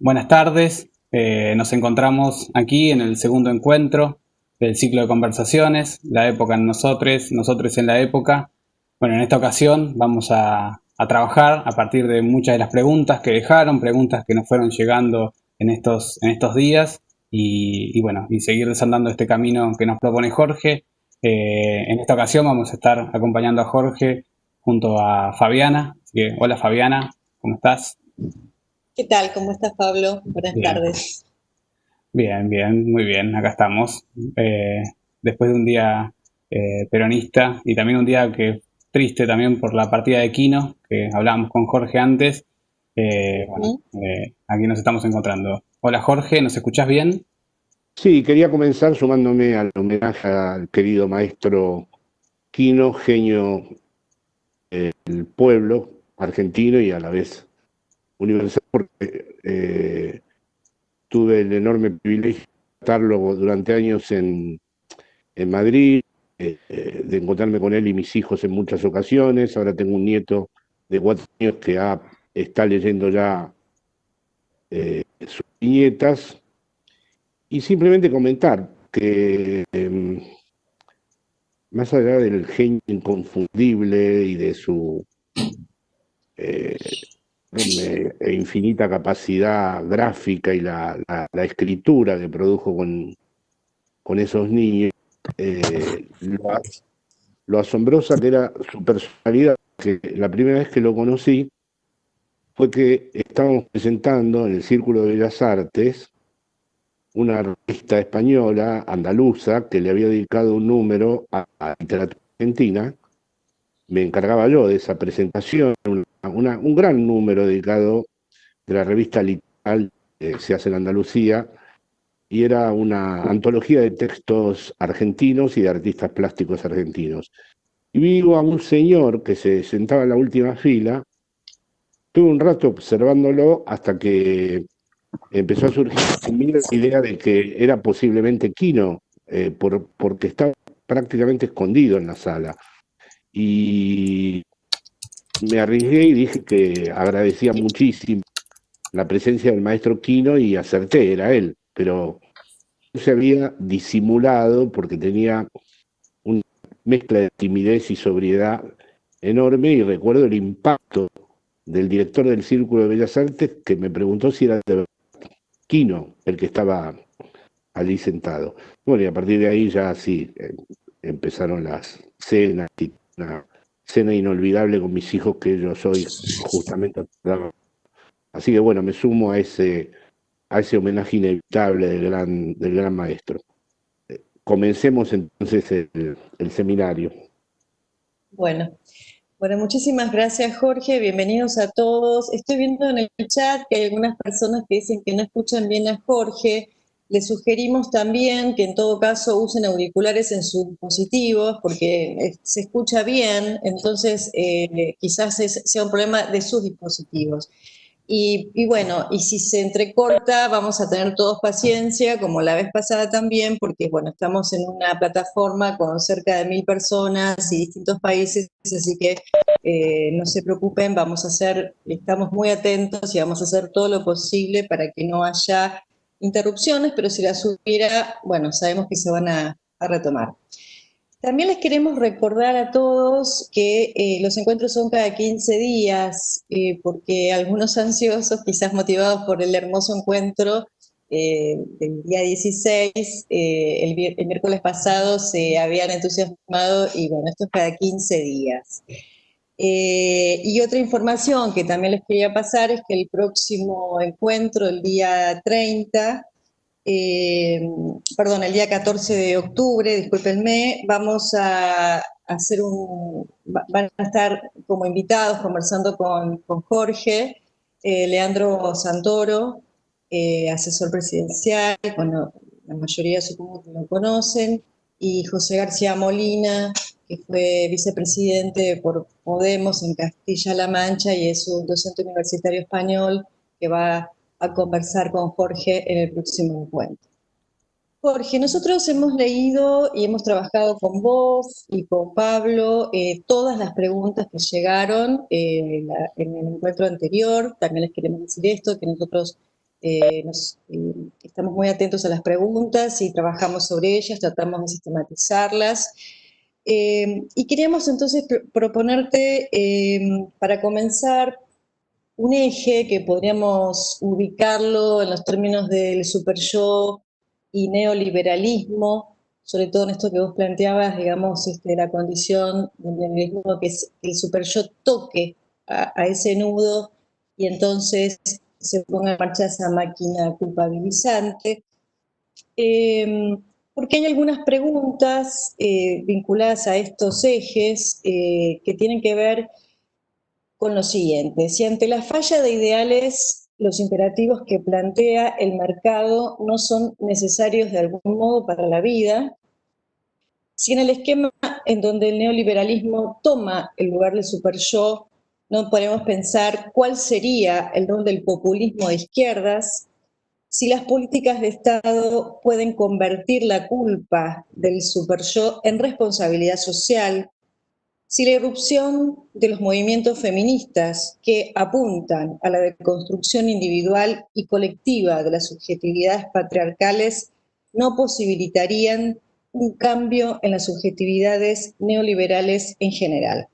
Buenas tardes, nos encontramos aquí en el segundo encuentro del ciclo de conversaciones, la época en nosotros, nosotros en la época. Bueno, en esta ocasión vamos a trabajar a partir de muchas de las preguntas que dejaron, preguntas que nos fueron llegando en estos días y seguir desandando este camino que nos propone Jorge. En esta ocasión vamos a estar acompañando a Jorge junto a Fabiana. Así que, hola Fabiana, ¿cómo estás? ¿Qué tal? ¿Cómo estás, Pablo? Buenas Bien. tardes. Bien, bien, muy bien, acá estamos. Eh, Después de un día peronista y también un día que triste también por la partida de Quino, que hablábamos con Jorge antes. ¿Mm? Aquí nos estamos encontrando. Hola Jorge, ¿nos escuchás bien? Sí, quería comenzar sumándome al homenaje al querido maestro Quino, genio del pueblo argentino y a la vez universal, porque tuve el enorme privilegio de estarlo durante años en Madrid, de encontrarme con él y mis hijos en muchas ocasiones. Ahora tengo un nieto de 4 años que está leyendo ya sus viñetas y simplemente comentar que más allá del genio inconfundible y de su eh, infinita capacidad gráfica y la escritura que produjo con esos niños, eh, lo, lo asombrosa que era su personalidad, que la primera vez que lo conocí fue que estábamos presentando en el Círculo de Bellas Artes una revista española, andaluza, que le había dedicado un número a literatura argentina. Me encargaba yo de esa presentación, un gran número dedicado de la revista Literal, que se hace en Andalucía, y era una antología de textos argentinos y de artistas plásticos argentinos. Y vi a un señor que se sentaba en la última fila, tuve un rato observándolo hasta que empezó a surgir en mí la idea de que era posiblemente Quino, porque estaba prácticamente escondido en la sala. Y me arriesgué y dije que agradecía muchísimo la presencia del maestro Quino y acerté, era él, pero se había disimulado porque tenía una mezcla de timidez y sobriedad enorme y recuerdo el impacto del director del Círculo de Bellas Artes que me preguntó si era de Quino el que estaba allí sentado. Bueno, y a partir de ahí ya sí, empezaron las cenas y una cena inolvidable con mis hijos que ellos hoy justamente. Así que bueno, me sumo a ese homenaje inevitable del gran maestro. Comencemos entonces el seminario. Bueno, bueno, muchísimas gracias, Jorge. Bienvenidos a todos. Estoy viendo en el chat que hay algunas personas que dicen que no escuchan bien a Jorge. Les sugerimos también que en todo caso usen auriculares en sus dispositivos porque se escucha bien, entonces quizás sea un problema de sus dispositivos. Y bueno, y si se entrecorta, vamos a tener todos paciencia, como la vez pasada también, porque bueno, estamos en una plataforma con cerca de 1000 personas y distintos países, así que no se preocupen, estamos muy atentos y vamos a hacer todo lo posible para que no haya interrupciones, pero si las hubiera, bueno, sabemos que se van a retomar. También les queremos recordar a todos que los encuentros son cada 15 días, porque algunos ansiosos, quizás motivados por el hermoso encuentro del día 16, el miércoles pasado se habían entusiasmado y bueno, esto es cada 15 días. Y otra información que también les quería pasar es que el próximo encuentro, el día 30, eh, perdón, el día 14 de octubre, discúlpenme, vamos a hacer van a estar como invitados conversando con Jorge, Leandro Santoro, asesor presidencial, bueno, la mayoría supongo que lo conocen, y José García Molina, que fue vicepresidente por Podemos en Castilla-La Mancha y es un docente universitario español que va a conversar con Jorge en el próximo encuentro. Jorge, nosotros hemos leído y hemos trabajado con vos y con Pablo todas las preguntas que llegaron en el encuentro anterior. También les queremos decir esto, que nosotros estamos muy atentos a las preguntas y trabajamos sobre ellas, tratamos de sistematizarlas. Y queríamos entonces proponerte, para comenzar, un eje que podríamos ubicarlo en los términos del superyo y neoliberalismo, sobre todo en esto que vos planteabas, digamos, la condición del neoliberalismo, que es que el superyo toque a ese nudo y entonces se ponga en marcha esa máquina culpabilizante. Porque hay algunas preguntas vinculadas a estos ejes que tienen que ver con lo siguiente: si ante la falla de ideales los imperativos que plantea el mercado no son necesarios de algún modo para la vida, si en el esquema en donde el neoliberalismo toma el lugar del superyo no podemos pensar cuál sería el rol del populismo de izquierdas, si las políticas de Estado pueden convertir la culpa del superyo en responsabilidad social, si la irrupción de los movimientos feministas que apuntan a la deconstrucción individual y colectiva de las subjetividades patriarcales no posibilitarían un cambio en las subjetividades neoliberales en general.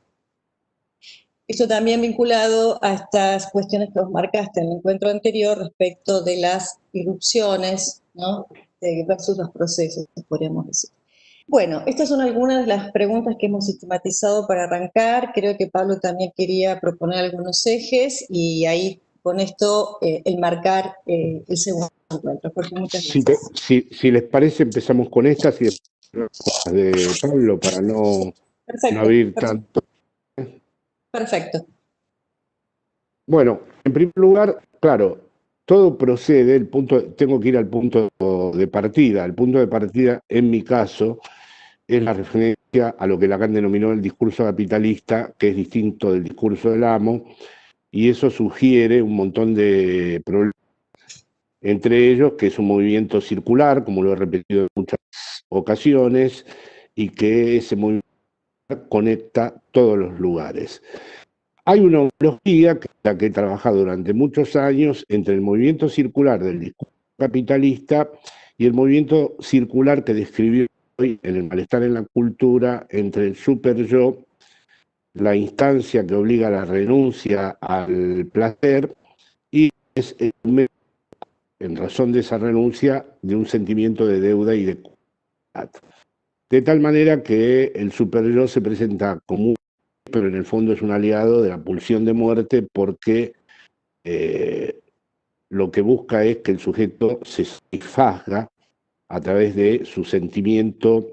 Esto también vinculado a estas cuestiones que vos marcaste en el encuentro anterior respecto de las irrupciones, ¿no?, versus los procesos, podríamos decir. Bueno, estas son algunas de las preguntas que hemos sistematizado para arrancar. Creo que Pablo también quería proponer algunos ejes y ahí con esto enmarcar el segundo encuentro. Jorge, muchas gracias. Si les parece, empezamos con estas y después con las de Pablo para no abrir tanto. Perfecto. Bueno, en primer lugar, claro, todo procede, tengo que ir al punto de partida. El punto de partida, en mi caso, es la referencia a lo que Lacan denominó el discurso capitalista, que es distinto del discurso del amo, y eso sugiere un montón de problemas, entre ellos que es un movimiento circular, como lo he repetido en muchas ocasiones, y que ese movimiento conecta todos los lugares. Hay una homología, que es la que he trabajado durante muchos años, entre el movimiento circular del discurso capitalista y el movimiento circular que describió hoy en el malestar en la cultura, entre el superyo, la instancia que obliga a la renuncia al placer, y es en razón de esa renuncia de un sentimiento de deuda y de culpabilidad. De tal manera que el superyo se presenta como un, pero en el fondo es un aliado de la pulsión de muerte, porque lo que busca es que el sujeto se satisfaga a través de su sentimiento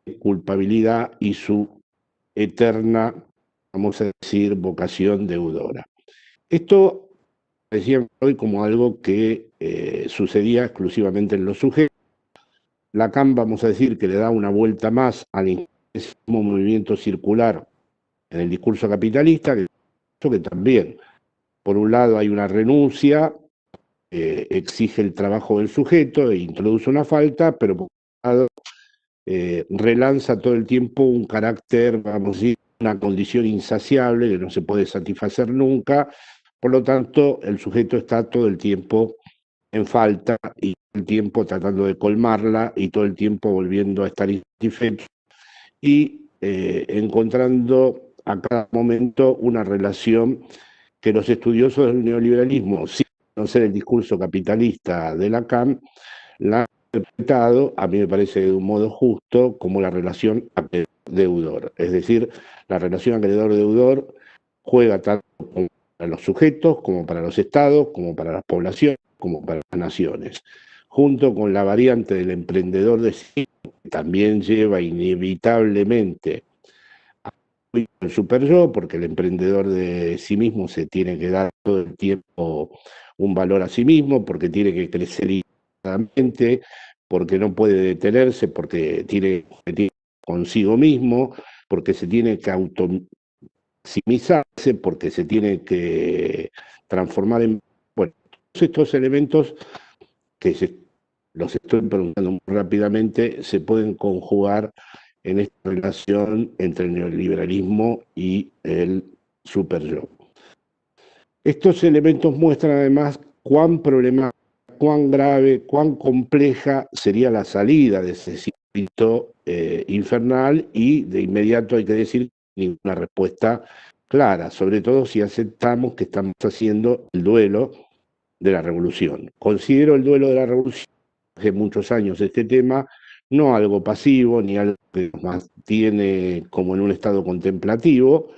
de culpabilidad y su eterna, vamos a decir, vocación deudora. Esto decía hoy como algo que sucedía exclusivamente en los sujetos. Lacan, vamos a decir, que le da una vuelta más al mismo movimiento circular en el discurso capitalista, que también, por un lado, hay una renuncia, exige el trabajo del sujeto e introduce una falta, pero por otro lado, relanza todo el tiempo un carácter, vamos a decir, una condición insaciable que no se puede satisfacer nunca. Por lo tanto, el sujeto está todo el tiempo en falta y todo el tiempo tratando de colmarla y todo el tiempo volviendo a estar insatisfecho y encontrando a cada momento una relación que los estudiosos del neoliberalismo, sin conocer el discurso capitalista de Lacan, la han interpretado, a mí me parece de un modo justo, como la relación acreedor-deudor. Es decir, la relación acreedor-deudor juega tanto para los sujetos, como para los estados, como para las poblaciones, como para las naciones, junto con la variante del emprendedor de sí, que también lleva inevitablemente al superyo, porque el emprendedor de sí mismo se tiene que dar todo el tiempo un valor a sí mismo, porque tiene que crecer ilimitadamente, porque no puede detenerse, porque tiene que competir consigo mismo, porque se tiene que automaximizarse, porque se tiene que transformar en... Bueno, todos estos elementos que los estoy preguntando muy rápidamente, se pueden conjugar en esta relación entre el neoliberalismo y el superyo. Estos elementos muestran además cuán problemática, cuán grave, cuán compleja sería la salida de ese circuito infernal, y de inmediato hay que decir ninguna respuesta clara, sobre todo si aceptamos que estamos haciendo el duelo de la revolución. Considero el duelo de la revolución hace muchos años este tema, no algo pasivo ni algo que nos mantiene como en un estado contemplativo,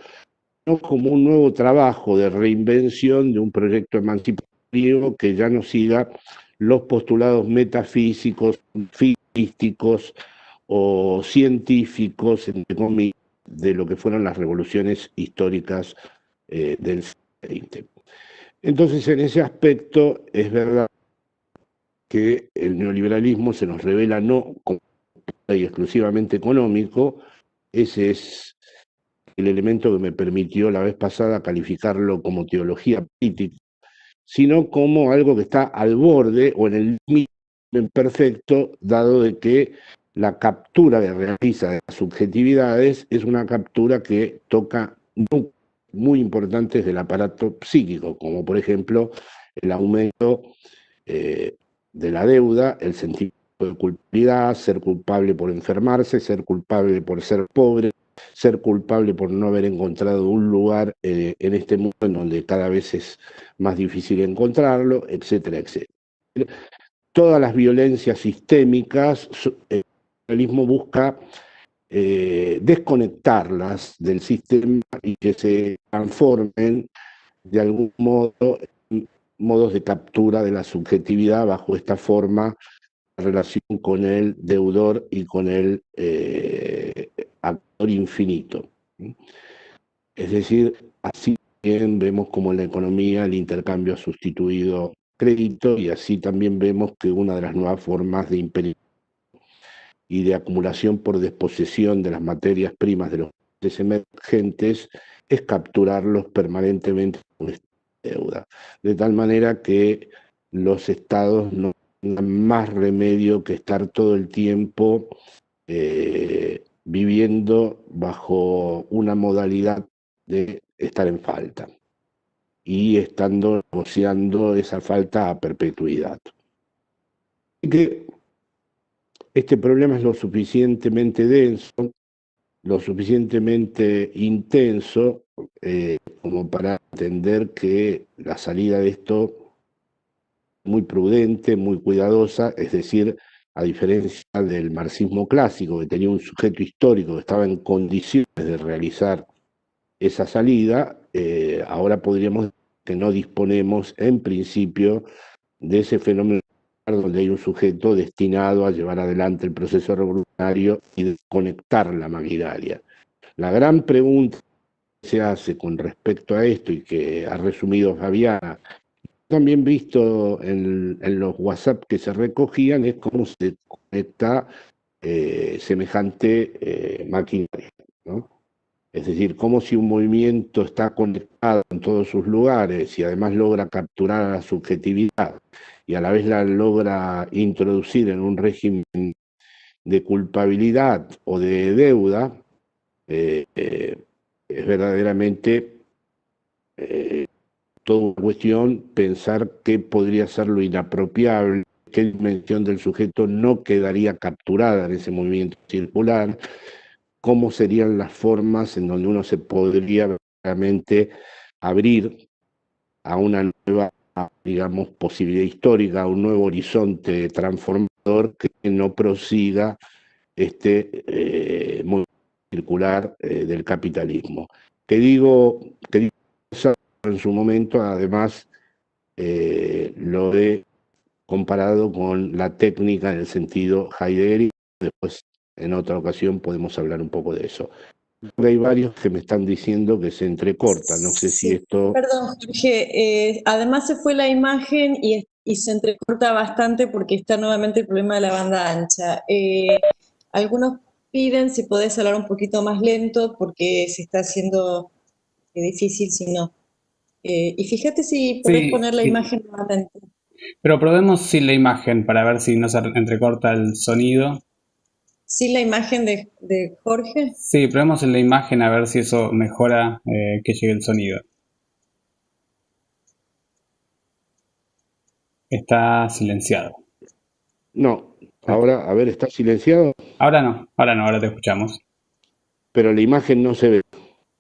sino como un nuevo trabajo de reinvención de un proyecto emancipatorio que ya no siga los postulados metafísicos, físicos o científicos, entre comillas, de lo que fueron las revoluciones históricas del siglo XX. Entonces, en ese aspecto, es verdad que el neoliberalismo se nos revela no como y exclusivamente económico. Ese es el elemento que me permitió la vez pasada calificarlo como teología política, sino como algo que está al borde o en el límite perfecto, dado de que la captura que realiza de las subjetividades es una captura que toca muy importantes del aparato psíquico, como por ejemplo el aumento de la deuda, el sentimiento de culpabilidad, ser culpable por enfermarse, ser culpable por ser pobre, ser culpable por no haber encontrado un lugar en este mundo en donde cada vez es más difícil encontrarlo, etcétera, etcétera. Todas las violencias sistémicas, el liberalismo busca desconectarlas del sistema y que se transformen de algún modo en modos de captura de la subjetividad bajo esta forma de relación con el deudor y con el actor infinito. Es decir, así también vemos como en la economía el intercambio ha sustituido crédito, y así también vemos que una de las nuevas formas de imperio y de acumulación por desposesión de las materias primas de los países emergentes es capturarlos permanentemente con esta deuda, de tal manera que los estados no tengan más remedio que estar todo el tiempo viviendo bajo una modalidad de estar en falta y estando negociando esa falta a perpetuidad. Así que este problema es lo suficientemente denso, lo suficientemente intenso como para entender que la salida de esto es muy prudente, muy cuidadosa, es decir, a diferencia del marxismo clásico, que tenía un sujeto histórico que estaba en condiciones de realizar esa salida, ahora podríamos decir que no disponemos en principio de ese fenómeno donde hay un sujeto destinado a llevar adelante el proceso revolucionario y desconectar la maquinaria. La gran pregunta que se hace con respecto a esto, y que ha resumido Fabiana, también visto en los WhatsApp que se recogían, es cómo se conecta semejante maquinaria, ¿no? Es decir, como si un movimiento está conectado en todos sus lugares y además logra capturar a la subjetividad y a la vez la logra introducir en un régimen de culpabilidad o de deuda, es verdaderamente toda una cuestión pensar qué podría ser lo inapropiable, qué dimensión del sujeto no quedaría capturada en ese movimiento circular, cómo serían las formas en donde uno se podría realmente abrir a una nueva, digamos, posibilidad histórica, a un nuevo horizonte transformador que no prosiga este movimiento circular del capitalismo. Que digo en su momento, además, lo he comparado con la técnica en el sentido heideggeriano. Después, en otra ocasión, podemos hablar un poco de eso. Hay varios que me están diciendo que se entrecorta, no sé si esto... Perdón, Jorge, además se fue la imagen y se entrecorta bastante porque está nuevamente el problema de la banda ancha. Algunos piden si podés hablar un poquito más lento porque se está haciendo difícil si no. Y fíjate si podés Sí, poner la imagen nuevamente. pero probemos sin la imagen para ver si no se entrecorta el sonido. ¿Sí la imagen de Jorge? Sí, probemos en la imagen a ver si eso mejora que llegue el sonido. Está silenciado. No, ahora, a ver, está silenciado, Ahora no, ahora te escuchamos. pero la imagen no se ve.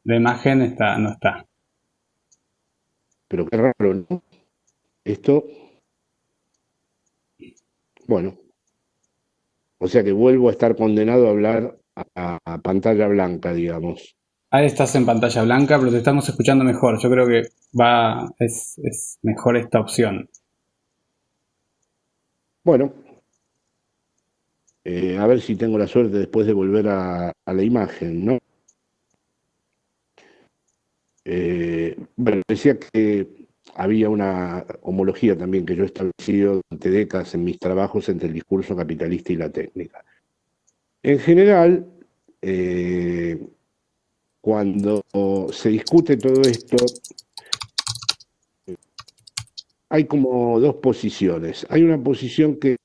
La imagen no está. Pero qué raro, ¿no? Esto, bueno, o sea que vuelvo a estar condenado a hablar a pantalla blanca, digamos. Ahí estás en pantalla blanca, pero te estamos escuchando mejor. Yo creo que es mejor esta opción. Bueno, a ver si tengo la suerte después de volver a la imagen, ¿no? Bueno, decía que había una homología también que yo he establecido durante décadas en mis trabajos entre el discurso capitalista y la técnica. En general, eh, cuando se discute todo esto, hay como dos posiciones. Hay una posición que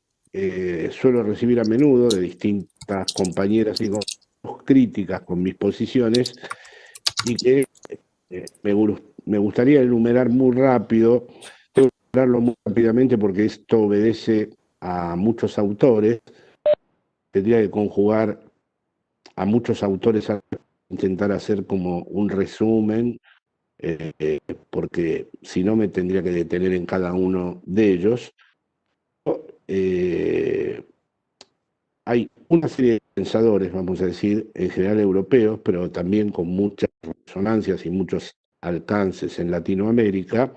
suelo recibir a menudo de distintas compañeras y críticas con mis posiciones y que me gustaría enumerar muy rápido, tengo que enumerarlo muy rápidamente porque esto obedece a muchos autores, tendría que conjugar a muchos autores a intentar hacer como un resumen, porque si no me tendría que detener en cada uno de ellos. Eh, Hay una serie de pensadores, vamos a decir, en general europeos, pero también con muchas resonancias y muchos alcances en Latinoamérica,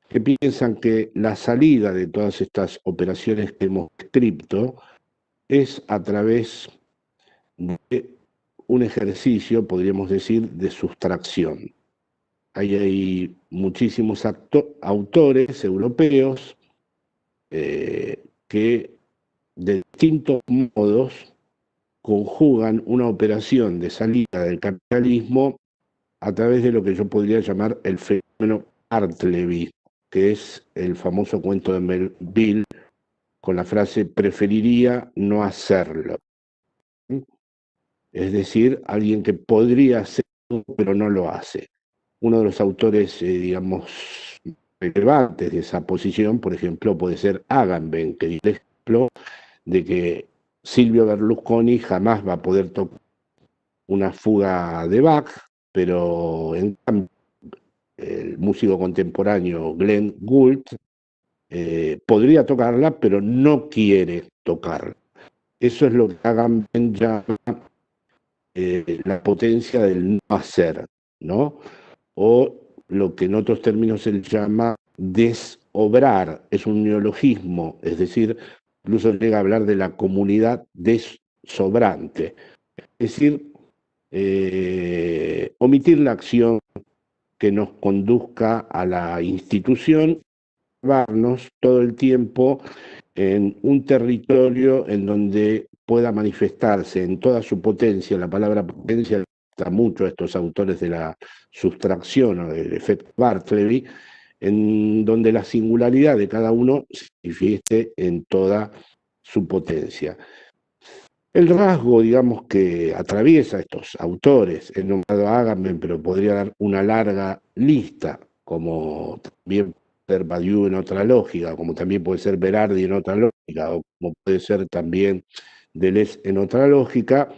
que piensan que la salida de todas estas operaciones que hemos descrito es a través de un ejercicio, podríamos decir, de sustracción. Hay muchísimos autores europeos que de distintos modos conjugan una operación de salida del capitalismo a través de lo que yo podría llamar el fenómeno Bartleby, que es el famoso cuento de Melville con la frase preferiría no hacerlo. Es decir, alguien que podría hacerlo pero no lo hace. Uno de los autores, digamos, relevantes de esa posición, por ejemplo, puede ser Agamben, que dio el ejemplo de que Silvio Berlusconi jamás va a poder tocar una fuga de Bach, pero en cambio el músico contemporáneo Glenn Gould podría tocarla, pero no quiere tocarla. Eso es lo que Agamben llama la potencia del no hacer, ¿no? O lo que en otros términos se llama desobrar, es un neologismo, es decir, incluso llega a hablar de la comunidad desobrante, es decir, omitir la acción que nos conduzca a la institución, llevarnos todo el tiempo en un territorio en donde pueda manifestarse en toda su potencia. La palabra potencia gusta mucho a estos autores de la sustracción o del efecto Bartleby, en donde la singularidad de cada uno se manifieste en toda su potencia. El rasgo, digamos, que atraviesa a estos autores, he nombrado a Agamben, pero podría dar una larga lista, como también puede ser Badiou en otra lógica, como también puede ser Berardi en otra lógica, o como puede ser también Deleuze en otra lógica,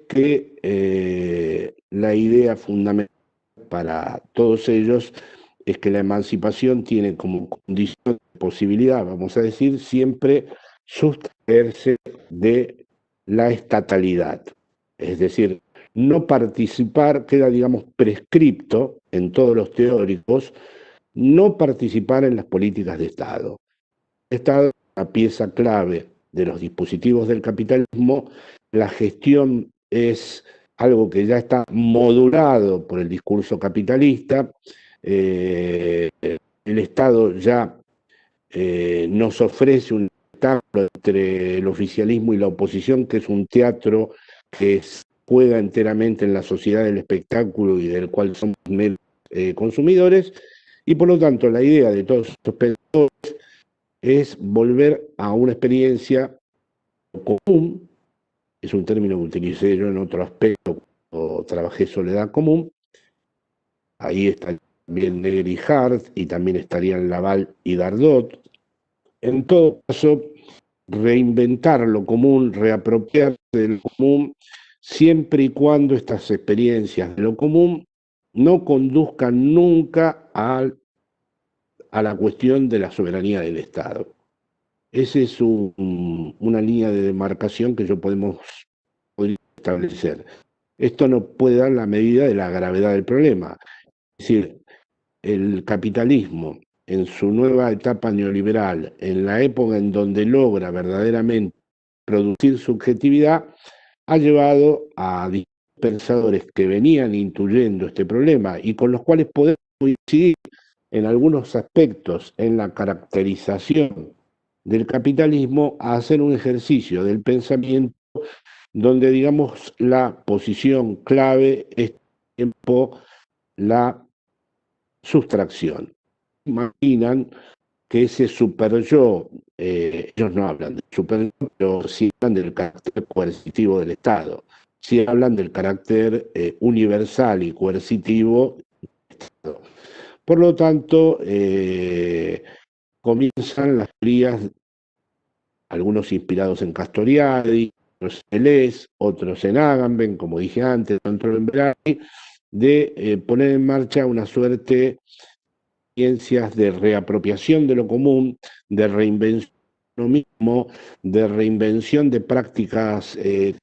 que la idea fundamental para todos ellos es que la emancipación tiene como condición de posibilidad, vamos a decir, siempre sustraerse de la estatalidad. Es decir, no participar, queda, digamos, prescripto en todos los teóricos, no participar en las políticas de Estado. El Estado es una pieza clave de los dispositivos del capitalismo, la gestión es algo que ya está modulado por el discurso capitalista, el Estado ya nos ofrece un espectáculo entre el oficialismo y la oposición, que es un teatro que juega enteramente en la sociedad del espectáculo y del cual somos meros consumidores, y por lo tanto la idea de todos estos pensadores es volver a una experiencia común, es un término que utilicé yo en otro aspecto cuando trabajé soledad común, ahí está también Negri y Hart, y también estarían Laval y Dardot, en todo caso, reinventar lo común, reapropiarse de lo común, siempre y cuando estas experiencias de lo común no conduzcan nunca a la cuestión de la soberanía del Estado. Esa es una línea de demarcación que podría establecer. Esto no puede dar la medida de la gravedad del problema. Es decir, el capitalismo en su nueva etapa neoliberal, en la época en donde logra verdaderamente producir subjetividad, ha llevado a pensadores que venían intuyendo este problema y con los cuales podemos coincidir en algunos aspectos en la caracterización del capitalismo, a hacer un ejercicio del pensamiento donde, digamos, la posición clave es tiempo la sustracción. Imaginan que ese super-yo, ellos no hablan del super-yo, pero sí hablan del carácter coercitivo del Estado, sí hablan del carácter universal y coercitivo del Estado. Por lo tanto, comienzan las teorías, algunos inspirados en Castoriadis, otros en Deleuze, otros en Agamben, como dije antes, otros en Berani, de poner en marcha una suerte de experiencias de reapropiación de lo común, de reinvención de lo mismo, de reinvención de prácticas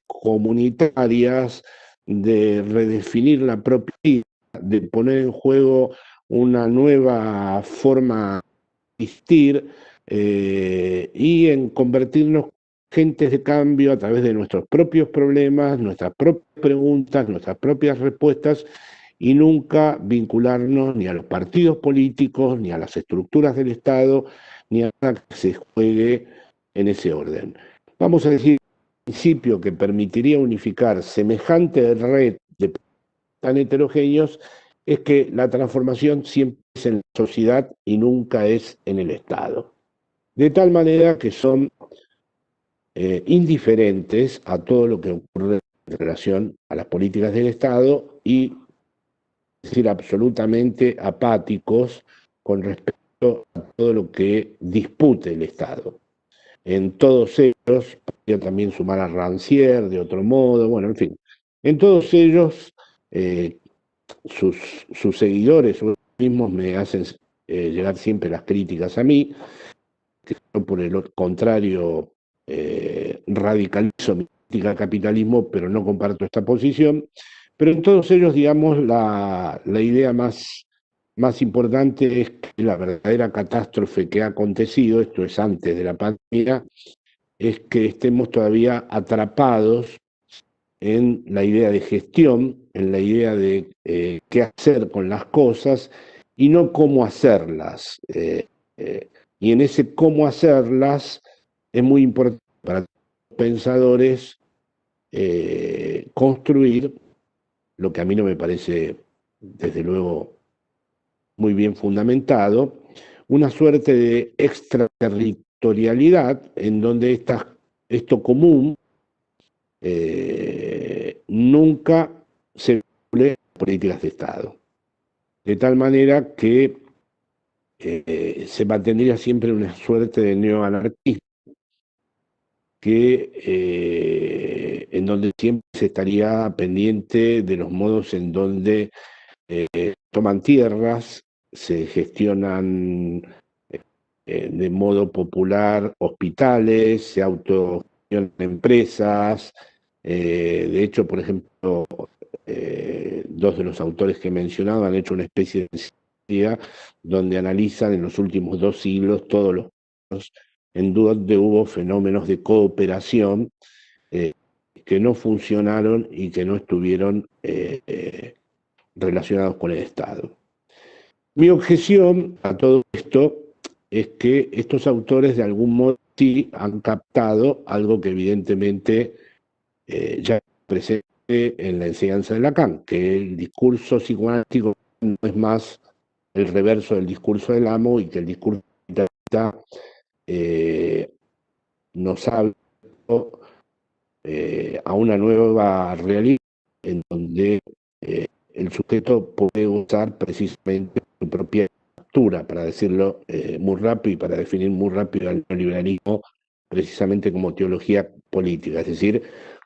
comunitarias, de redefinir la propia vida, de poner en juego una nueva forma de existir y en convertirnos agentes de cambio a través de nuestros propios problemas, nuestras propias preguntas, nuestras propias respuestas, y nunca vincularnos ni a los partidos políticos, ni a las estructuras del Estado, ni a nada que se juegue en ese orden. Vamos a decir, un principio que permitiría unificar semejante red de tan heterogéneos es que la transformación siempre es en la sociedad y nunca es en el Estado. De tal manera que son indiferentes a todo lo que ocurre en relación a las políticas del Estado y, es decir, absolutamente apáticos con respecto a todo lo que dispute el Estado. En todos ellos, podría también sumar a Rancière de otro modo, bueno, en fin, en todos ellos sus seguidores mismos me hacen llegar siempre las críticas a mí, que yo por el contrario radicalizo mi crítica al capitalismo, pero no comparto esta posición. Pero en todos ellos, digamos, la idea más importante es que la verdadera catástrofe que ha acontecido, esto es antes de la pandemia, es que estemos todavía atrapados en la idea de gestión, en la idea de qué hacer con las cosas y no cómo hacerlas. Y en ese cómo hacerlas es muy importante para los pensadores construir lo que a mí no me parece, desde luego, muy bien fundamentado, una suerte de extraterritorialidad en donde esto común nunca se vincule a políticas de Estado. De tal manera que se mantendría siempre una suerte de neoanarquismo en donde siempre se estaría pendiente de los modos en donde toman tierras, se gestionan de modo popular hospitales, se autogestionan empresas. De hecho, por ejemplo, dos de los autores que he mencionado han hecho una especie de enciclopedia donde analizan en los últimos 2 siglos todos los en donde hubo fenómenos de cooperación que no funcionaron y que no estuvieron relacionados con el Estado. Mi objeción a todo esto es que estos autores de algún modo sí han captado algo que evidentemente ya presente en la enseñanza de Lacan, que el discurso psicoanalítico no es más el reverso del discurso del amo y que el discurso nos habla a una nueva realidad en donde el sujeto puede usar precisamente su propia captura, para decirlo muy rápido y para definir muy rápido al neoliberalismo, precisamente como teología política, es decir,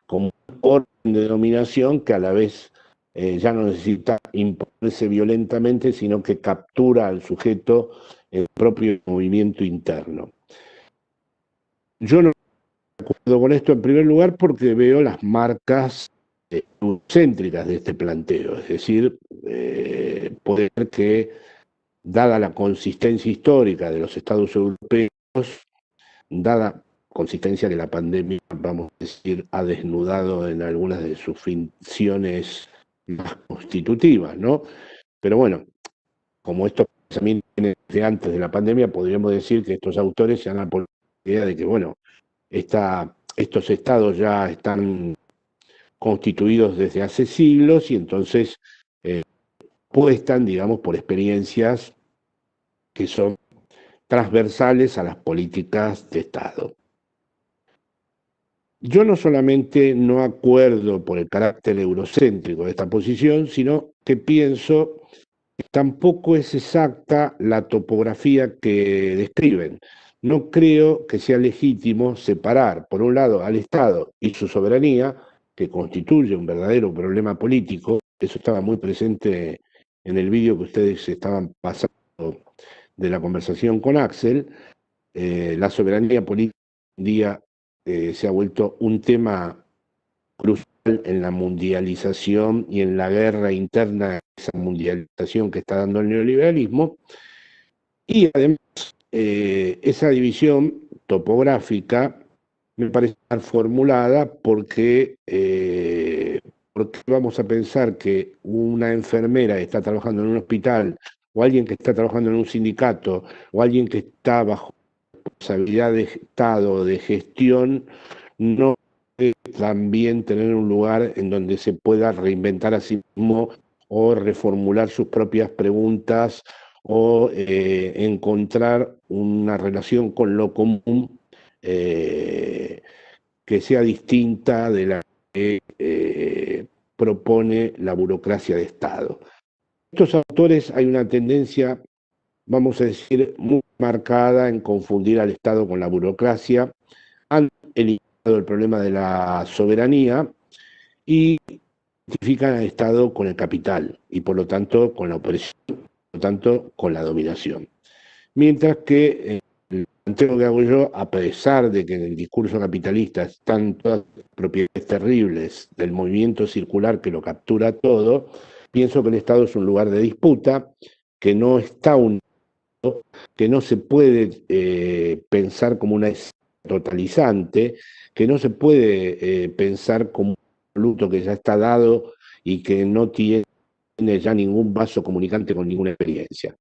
como un orden de dominación que a la vez ya no necesita imponerse violentamente, sino que captura al sujeto el propio movimiento interno. Yo no acuerdo con esto en primer lugar porque veo las marcas eurocéntricas de este planteo, es decir, puede ser que, dada la consistencia histórica de los estados europeos, dada consistencia que la pandemia, vamos a decir, ha desnudado en algunas de sus funciones más constitutivas, ¿no? Pero bueno, como estos pensamientos vienen desde antes de la pandemia, podríamos decir que estos autores se han apoyado la idea de que, bueno, estos estados ya están constituidos desde hace siglos y entonces puestan, digamos, por experiencias que son transversales a las políticas de Estado. Yo no solamente no acuerdo por el carácter eurocéntrico de esta posición, sino que pienso que tampoco es exacta la topografía que describen. No creo que sea legítimo separar, por un lado, al Estado y su soberanía, que constituye un verdadero problema político. Eso estaba muy presente en el vídeo que ustedes estaban pasando de la conversación con Axel. La soberanía política hoy en día se ha vuelto un tema crucial en la mundialización y en la guerra interna de esa mundialización que está dando el neoliberalismo. Y además, esa división topográfica me parece estar formulada porque vamos a pensar que una enfermera que está trabajando en un hospital, o alguien que está trabajando en un sindicato, o alguien que está bajo responsabilidad de Estado, de gestión, no puede también tener un lugar en donde se pueda reinventar a sí mismo o reformular sus propias preguntas o encontrar una relación con lo común que sea distinta de la que propone la burocracia de Estado. Estos autores hay una tendencia, vamos a decir, muy marcada en confundir al Estado con la burocracia. Han eliminado el problema de la soberanía y identifican al Estado con el capital y por lo tanto con la opresión, por lo tanto con la dominación. Mientras que el planteo que hago yo, a pesar de que en el discurso capitalista están todas las propiedades terribles del movimiento circular que lo captura todo, pienso que el Estado es un lugar de disputa, que no está unido, que no se puede pensar como una esencia totalizante, que no se puede pensar como un absoluto que ya está dado y que no tiene ya ningún vaso comunicante con ninguna experiencia.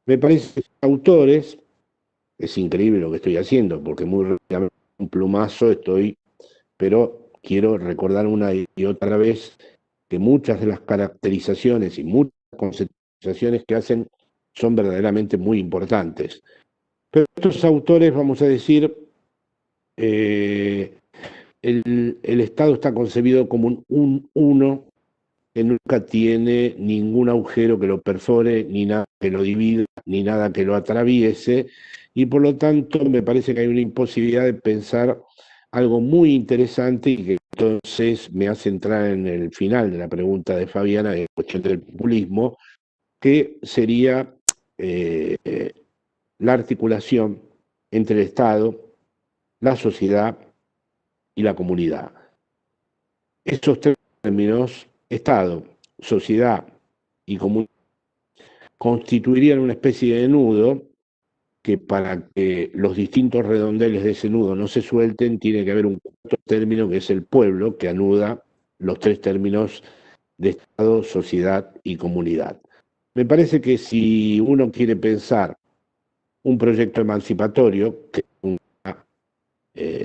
Me parece que los autores, es increíble lo que estoy haciendo, porque muy rápidamente un plumazo estoy, pero quiero recordar una y otra vez que muchas de las caracterizaciones y muchas conceptualizaciones que hacen son verdaderamente muy importantes. Pero estos autores, vamos a decir, el Estado está concebido como un uno que nunca tiene ningún agujero que lo perfore, ni nada que lo divida, ni nada que lo atraviese, y por lo tanto me parece que hay una imposibilidad de pensar algo muy interesante y que entonces me hace entrar en el final de la pregunta de Fabiana, de la cuestión del populismo, que sería la articulación entre el Estado, la sociedad y la comunidad. Estos términos, Estado, sociedad y comunidad, constituirían una especie de nudo que para que los distintos redondeles de ese nudo no se suelten, tiene que haber un cuarto término que es el pueblo, que anuda los tres términos de Estado, sociedad y comunidad. Me parece que si uno quiere pensar un proyecto emancipatorio que nunca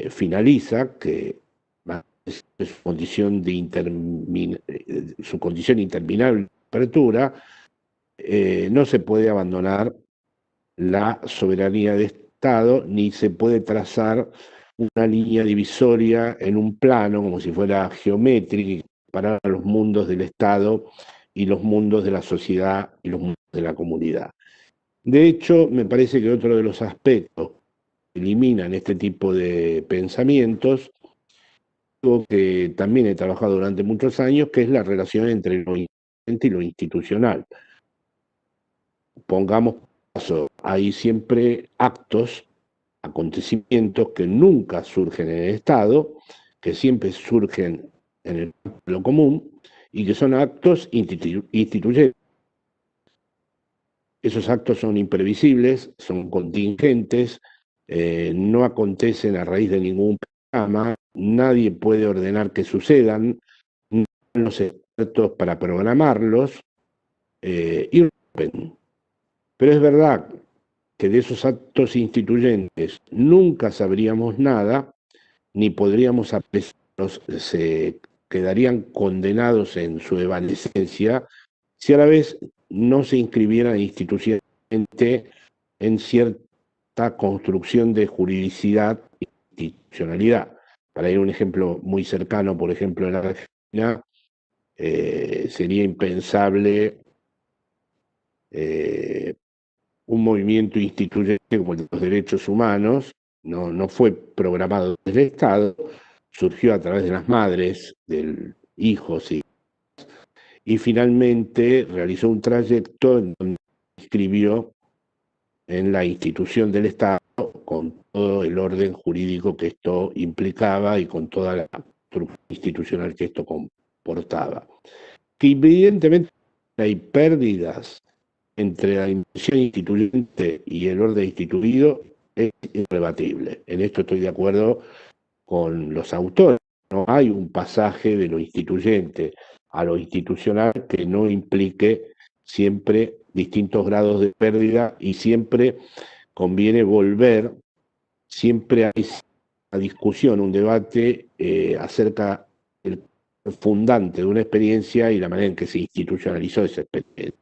finaliza, que su condición interminable de apertura, no se puede abandonar la soberanía de Estado, ni se puede trazar una línea divisoria en un plano como si fuera geométrica para los mundos del Estado y los mundos de la sociedad y los mundos de la comunidad. De hecho, me parece que otro de los aspectos que eliminan este tipo de pensamientos, algo que también he trabajado durante muchos años, que es la relación entre lo inteligente y lo institucional. Pongamos caso, hay siempre actos, acontecimientos que nunca surgen en el Estado, que siempre surgen en el lo común y que son actos instituyentes. Esos actos son imprevisibles, son contingentes, no acontecen a raíz de ningún programa, nadie puede ordenar que sucedan, no hay los expertos para programarlos y rompen. Pero es verdad que de esos actos instituyentes nunca sabríamos nada, ni podríamos apreciarlos, se quedarían condenados en su evanescencia si a la vez no se inscribieran institucionalmente en cierta construcción de juridicidad e institucionalidad. Para ir a un ejemplo muy cercano, por ejemplo, en la Argentina, sería impensable un movimiento instituyente como el de los derechos humanos, no fue programado desde el Estado, surgió a través de las madres, de hijos y finalmente realizó un trayecto en donde se inscribió en la institución del Estado con todo el orden jurídico que esto implicaba y con toda la estructura institucional que esto comportaba. Que evidentemente hay pérdidas entre la dimensión instituyente y el orden instituido es irrebatible. En esto estoy de acuerdo con los autores. No hay un pasaje de lo instituyente a lo institucional que no implique siempre distintos grados de pérdida y siempre conviene volver, siempre hay una discusión, un debate acerca del fundante de una experiencia y la manera en que se institucionalizó esa experiencia.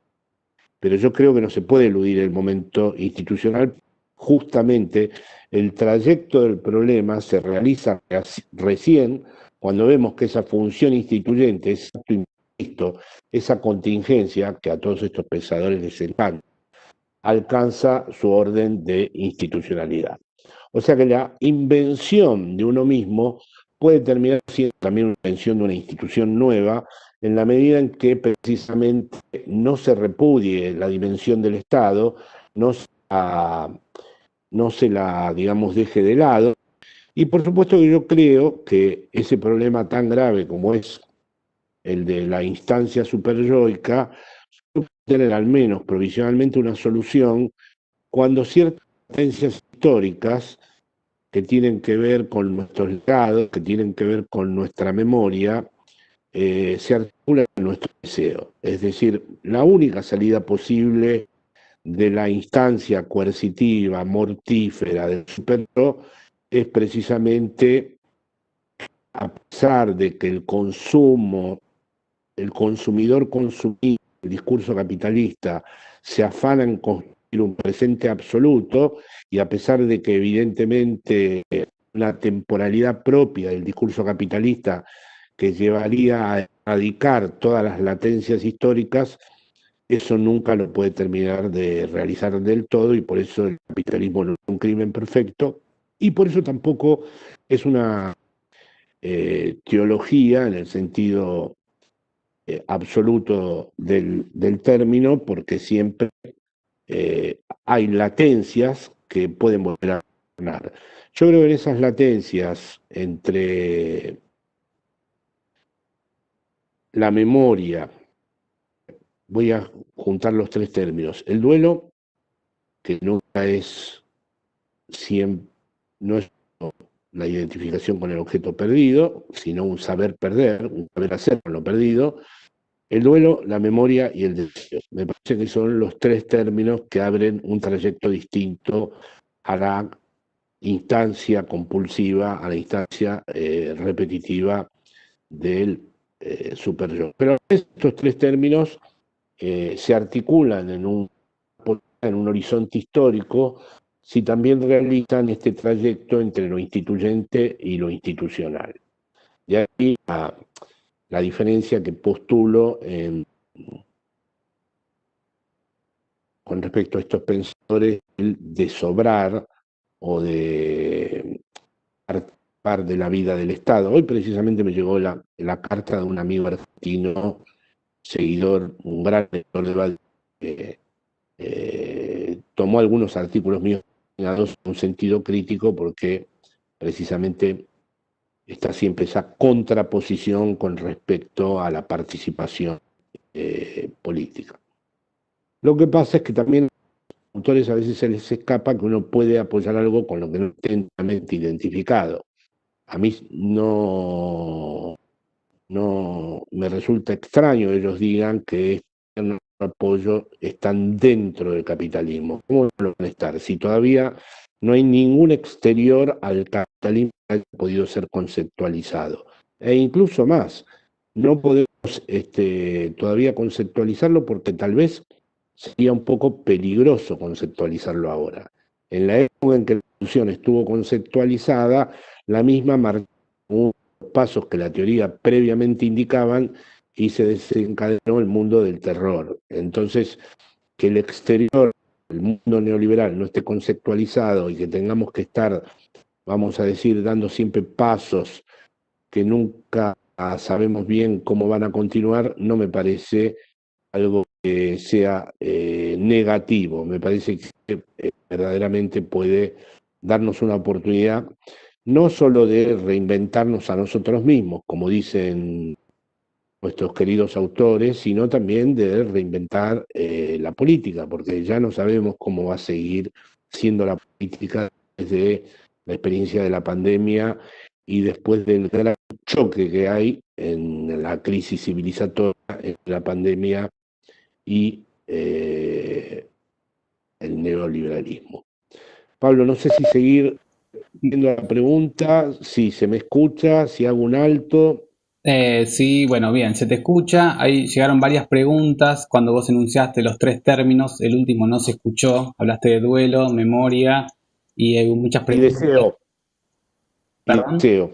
Pero yo creo que no se puede eludir el momento institucional. Justamente el trayecto del problema se realiza recién cuando vemos que esa función instituyente, ese acto imprevisto, esa contingencia que a todos estos pensadores les encanta, alcanza su orden de institucionalidad. O sea que la invención de uno mismo puede terminar siendo también una invención de una institución nueva, en la medida en que precisamente no se repudie la dimensión del Estado, no se la, digamos, deje de lado. Y por supuesto que yo creo que ese problema tan grave como es el de la instancia superyoica, puede tener al menos provisionalmente una solución cuando ciertas tendencias históricas que tienen que ver con nuestros legados, que tienen que ver con nuestra memoria, se articulan en nuestro deseo. Es decir, la única salida posible de la instancia coercitiva, mortífera del superyo es precisamente, a pesar de que el consumo, el consumidor consumido, el discurso capitalista, se afana en construir un presente absoluto, y a pesar de que evidentemente una temporalidad propia del discurso capitalista que llevaría a erradicar todas las latencias históricas, eso nunca lo puede terminar de realizar del todo, y por eso el capitalismo no es un crimen perfecto, y por eso tampoco es una teología en el sentido absoluto del término, porque siempre hay latencias que pueden volver a gobernar. Yo creo que en esas latencias entre la memoria, voy a juntar los tres términos, el duelo, que nunca es siempre, no es la identificación con el objeto perdido, sino un saber perder, un saber hacer con lo perdido. El duelo, la memoria y el deseo. Me parece que son los tres términos que abren un trayecto distinto a la instancia compulsiva, a la instancia repetitiva del superyo. Pero estos tres términos se articulan en un horizonte histórico si también realizan este trayecto entre lo instituyente y lo institucional. Y ahí la diferencia que postulo con respecto a estos pensadores de sobrar o de participar de la vida del Estado. Hoy precisamente me llegó la carta de un amigo argentino, seguidor, un gran lector de Valde, tomó algunos artículos míos en un sentido crítico porque precisamente está siempre esa contraposición con respecto a la participación política. Lo que pasa es que también a los autores a veces se les escapa que uno puede apoyar algo con lo que no esté enteramente identificado. A mí no me resulta extraño que ellos digan que este apoyo están dentro del capitalismo. ¿Cómo no lo van a estar? Si todavía no hay ningún exterior al capitalismo que haya podido ser conceptualizado. E incluso más, no podemos todavía conceptualizarlo porque tal vez sería un poco peligroso conceptualizarlo ahora. En la época en que la institución estuvo conceptualizada, la misma marcó pasos que la teoría previamente indicaban y se desencadenó el mundo del terror. Entonces, que el exterior, el mundo neoliberal, no esté conceptualizado y que tengamos que estar, vamos a decir, dando siempre pasos que nunca sabemos bien cómo van a continuar, no me parece algo que sea negativo. Me parece que verdaderamente puede darnos una oportunidad no solo de reinventarnos a nosotros mismos, como dicen nuestros queridos autores, sino también de reinventar la política, porque ya no sabemos cómo va a seguir siendo la política desde la experiencia de la pandemia y después del gran choque que hay en la crisis civilizatoria, en la pandemia y el neoliberalismo. Pablo, no sé si seguir viendo la pregunta, si se me escucha, si hago un alto. Sí, bueno, bien, se te escucha. Ahí llegaron varias preguntas cuando vos enunciaste los tres términos. El último no se escuchó. Hablaste de duelo, memoria y hay muchas Y preguntas. deseo, y ¿Perdón? deseo,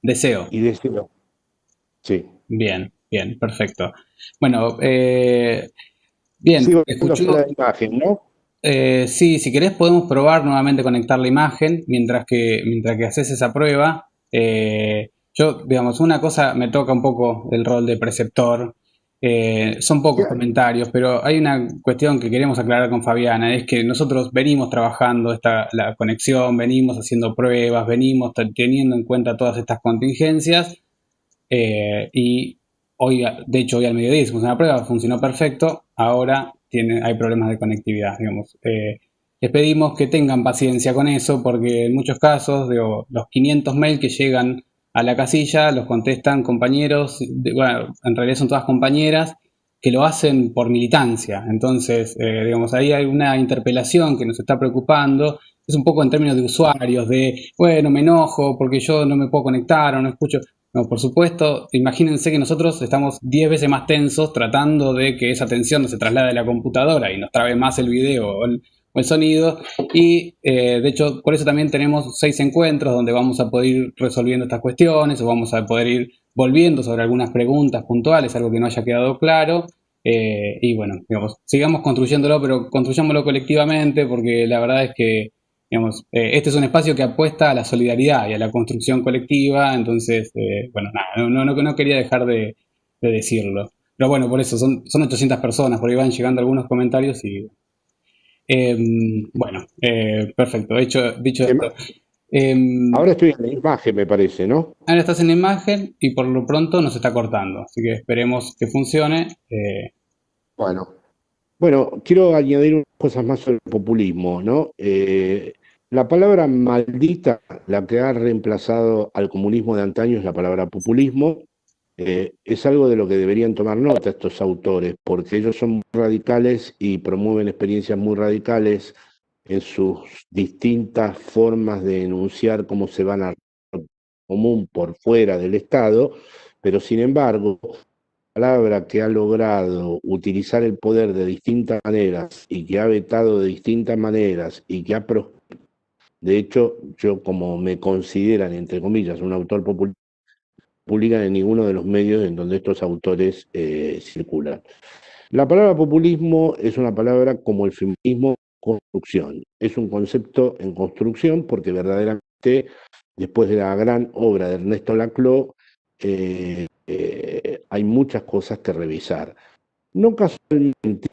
Deseo. y deseo. Sí. Bien, bien, perfecto. Bueno, bien, Sigo viendo escucho. sola la imagen, ¿no? Sí, si querés podemos probar nuevamente conectar la imagen mientras que haces esa prueba. Yo, digamos, una cosa me toca un poco el rol de preceptor. Son pocos Ya. comentarios, pero hay una cuestión que queremos aclarar con Fabiana, es que nosotros venimos trabajando la conexión, venimos haciendo pruebas, venimos teniendo en cuenta todas estas contingencias y hoy, de hecho, hoy al mediodía hicimos una prueba, funcionó perfecto. Ahora hay problemas de conectividad, digamos. Les pedimos que tengan paciencia con eso, porque en muchos casos, digo, los 500 mails que llegan a la casilla los contestan compañeros, bueno, en realidad son todas compañeras que lo hacen por militancia. Entonces, digamos, ahí hay una interpelación que nos está preocupando. Es un poco en términos de usuarios, bueno, me enojo porque yo no me puedo conectar o no escucho. No, por supuesto, imagínense que nosotros estamos 10 veces más tensos tratando de que esa tensión no se traslade a la computadora y nos trabe más el video o el sonido. Y de hecho, por eso también tenemos 6 encuentros donde vamos a poder ir resolviendo estas cuestiones o vamos a poder ir volviendo sobre algunas preguntas puntuales, algo que no haya quedado claro. Y bueno, digamos, sigamos construyéndolo, pero construyámoslo colectivamente porque la verdad es que digamos, este es un espacio que apuesta a la solidaridad y a la construcción colectiva, entonces, bueno, nada, no quería dejar de decirlo. Pero bueno, por eso, son 800 personas, por ahí van llegando algunos comentarios y... bueno, perfecto, dicho esto. Ahora estoy en la imagen, me parece, ¿no? Ahora estás en la imagen y por lo pronto nos está cortando, así que esperemos que funcione. Bueno, bueno, quiero añadir unas cosas más sobre el populismo, ¿no? La palabra maldita, la que ha reemplazado al comunismo de antaño, es la palabra populismo. Es algo de lo que deberían tomar nota estos autores, porque ellos son muy radicales y promueven experiencias muy radicales en sus distintas formas de enunciar cómo se van a común por fuera del Estado, pero sin embargo, palabra que ha logrado utilizar el poder de distintas maneras y que ha vetado de distintas maneras y que ha de hecho, yo como me consideran, entre comillas, un autor popular, publican en ninguno de los medios en donde estos autores circulan. La palabra populismo es una palabra como el feminismo, construcción. Es un concepto en construcción porque verdaderamente después de la gran obra de Ernesto Laclau hay muchas cosas que revisar. No casualmente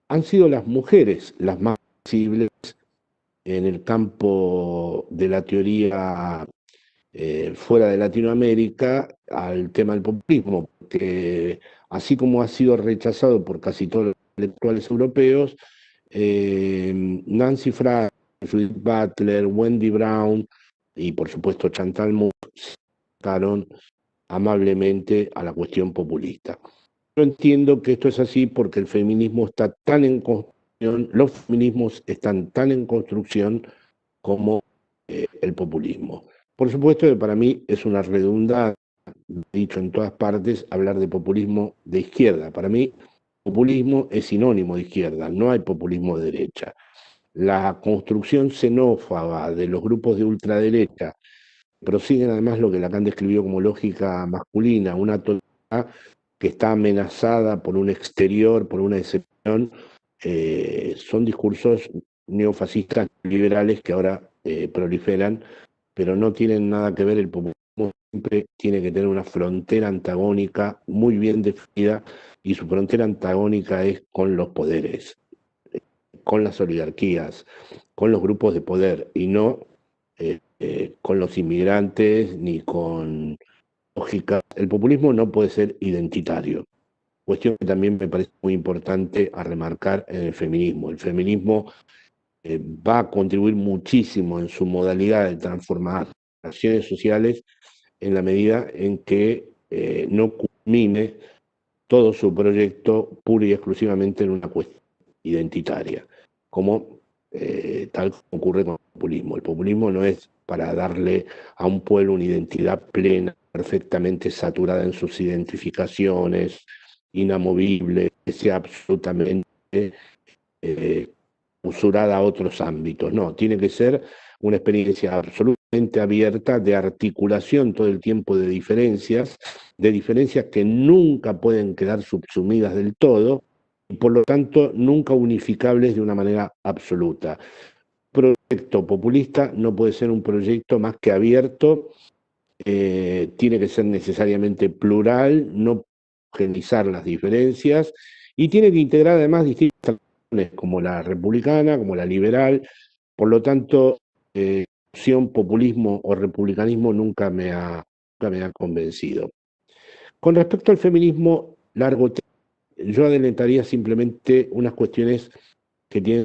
han sido las mujeres las más visibles en el campo de la teoría fuera de Latinoamérica al tema del populismo, que así como ha sido rechazado por casi todos los intelectuales europeos, Nancy Fraser, Judith Butler, Wendy Brown y por supuesto Chantal Mouffe se acercaron amablemente a la cuestión populista. Yo entiendo que esto es así porque el feminismo está tan en construcción, los feminismos están tan en construcción como el populismo. Por supuesto que para mí es una redundancia, dicho en todas partes, hablar de populismo de izquierda. Para mí, populismo es sinónimo de izquierda, no hay populismo de derecha. La construcción xenófoba de los grupos de ultraderecha prosiguen además lo que Lacan describió como lógica masculina, una totalidad que está amenazada por un exterior, por una excepción, son discursos neofascistas liberales que ahora proliferan, pero no tienen nada que ver. El populismo siempre tiene que tener una frontera antagónica muy bien definida y su frontera antagónica es con los poderes, con las oligarquías, con los grupos de poder y no con los inmigrantes ni con lógicas. El populismo no puede ser identitario. Cuestión que también me parece muy importante a remarcar en el feminismo. El feminismo va a contribuir muchísimo en su modalidad de transformar relaciones sociales en la medida en que no culmine todo su proyecto pura y exclusivamente en una cuestión identitaria, como tal como ocurre con el populismo. El populismo no es para darle a un pueblo una identidad plena, perfectamente saturada en sus identificaciones, inamovible, que sea absolutamente usurada a otros ámbitos. No, tiene que ser una experiencia absolutamente abierta de articulación todo el tiempo de diferencias que nunca pueden quedar subsumidas del todo y por lo tanto nunca unificables de una manera absoluta. Un proyecto populista no puede ser un proyecto más que abierto, tiene que ser necesariamente plural, no homogeneizar las diferencias y tiene que integrar además distintas tradiciones como la republicana, como la liberal. Por lo tanto, opción populismo o republicanismo nunca me ha convencido. Con respecto al feminismo largo, yo adelantaría simplemente unas cuestiones que tienen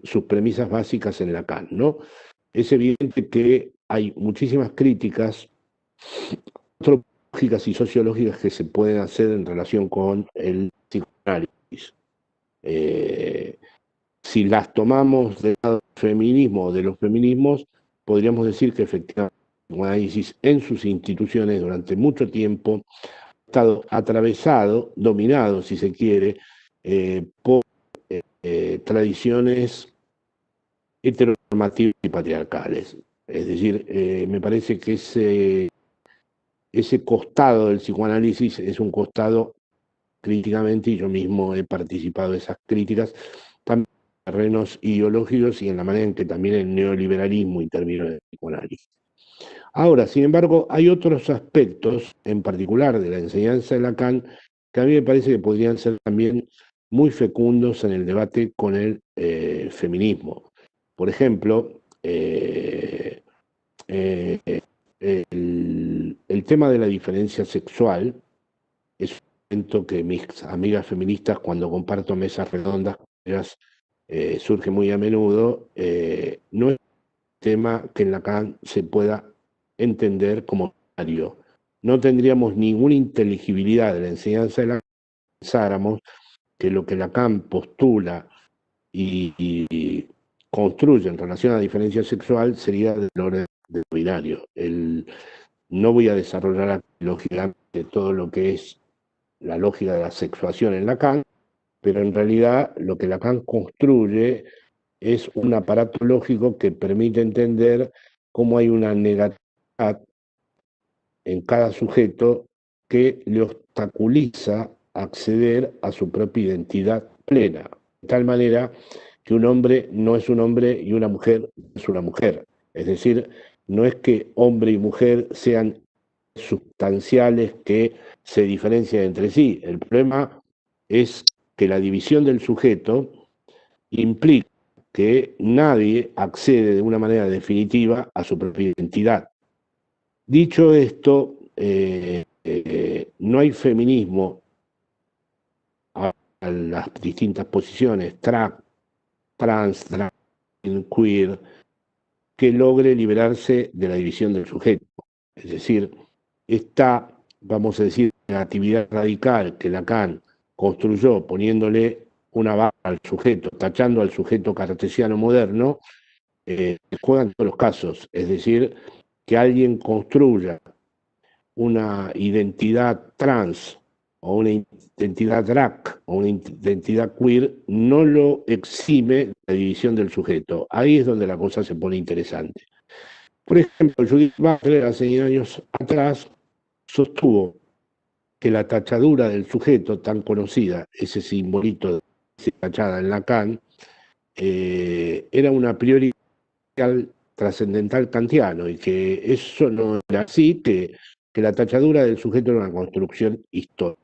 sus premisas básicas en Lacan, ¿no? Es evidente que hay muchísimas críticas antropológicas y sociológicas que se pueden hacer en relación con el psicoanálisis. Si las tomamos del lado del feminismo o de los feminismos, podríamos decir que efectivamente el psicoanálisis en sus instituciones durante mucho tiempo ha estado atravesado, dominado, si se quiere, por tradiciones heteronormativas y patriarcales. Es decir, me parece que ese costado del psicoanálisis es un costado críticamente, y yo mismo he participado de esas críticas, también en terrenos ideológicos y en la manera en que también el neoliberalismo intervino en el psicoanálisis. Ahora, sin embargo, hay otros aspectos, en particular de la enseñanza de Lacan, que a mí me parece que podrían ser también muy fecundos en el debate con el feminismo. Por ejemplo, el tema de la diferencia sexual es un momento que mis amigas feministas, cuando comparto mesas redondas, ellas, surge muy a menudo. No es un tema que en Lacan se pueda entender como binario. No tendríamos ninguna inteligibilidad de la enseñanza de Lacan si pensáramos que lo que Lacan postula y construye en relación a la diferencia sexual sería del orden del binario. No voy a desarrollar aquí, lógicamente, todo lo que es la lógica de la sexuación en Lacan, pero en realidad lo que Lacan construye es un aparato lógico que permite entender cómo hay una negatividad en cada sujeto que le obstaculiza acceder a su propia identidad plena, de tal manera que un hombre no es un hombre y una mujer no es una mujer. Es decir, no es que hombre y mujer sean sustanciales que se diferencian entre sí. El problema es que la división del sujeto implica que nadie accede de una manera definitiva a su propia identidad. Dicho esto, no hay feminismo a las distintas posiciones, trans, drag, queer, que logre liberarse de la división del sujeto. Es decir, esta, vamos a decir, negatividad radical que Lacan construyó poniéndole una barra al sujeto, tachando al sujeto cartesiano moderno, juega en todos los casos. Es decir, que alguien construya una identidad trans o una identidad drag o una identidad queer no lo exime de la división del sujeto. Ahí es donde la cosa se pone interesante. Por ejemplo, Judith Butler hace años atrás sostuvo que la tachadura del sujeto tan conocida, ese simbolito de tachada en Lacan, era una prioridad trascendental kantiano y que eso no era así, que la tachadura del sujeto era una construcción histórica.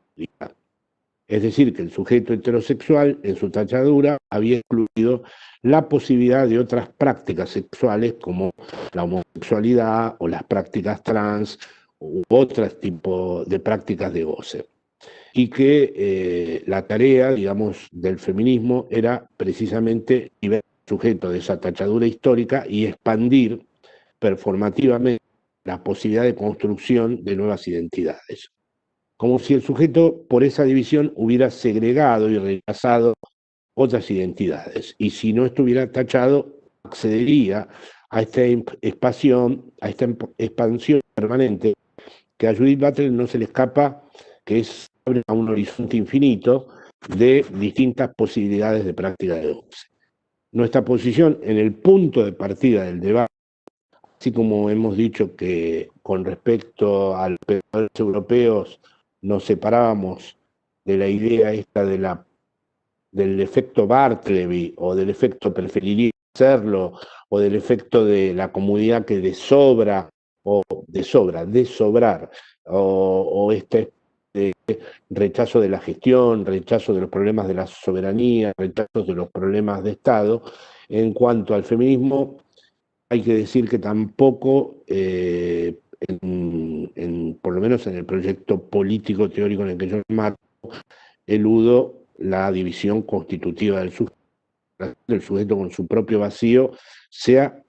Es decir, que el sujeto heterosexual en su tachadura había incluido la posibilidad de otras prácticas sexuales como la homosexualidad o las prácticas trans u otros tipos de prácticas de goce. Y que la tarea, digamos, del feminismo era precisamente liberar al sujeto de esa tachadura histórica y expandir performativamente la posibilidad de construcción de nuevas identidades. Como si el sujeto, por esa división, hubiera segregado y rechazado otras identidades. Y si no estuviera tachado, accedería a esta expansión permanente que a Judith Butler no se le escapa, que es abre a un horizonte infinito de distintas posibilidades de práctica de goce. Nuestra posición en el punto de partida del debate, así como hemos dicho que con respecto a los pensadores europeos nos separábamos de la idea esta del efecto Bartleby o del efecto preferiría hacerlo o del efecto de la comunidad que desobra o desobrar o este rechazo de la gestión, rechazo de los problemas de la soberanía, rechazo de los problemas de Estado. En cuanto al feminismo, hay que decir que tampoco, por lo menos en el proyecto político teórico en el que yo me marco, eludo la división constitutiva del sujeto con su propio vacío, sea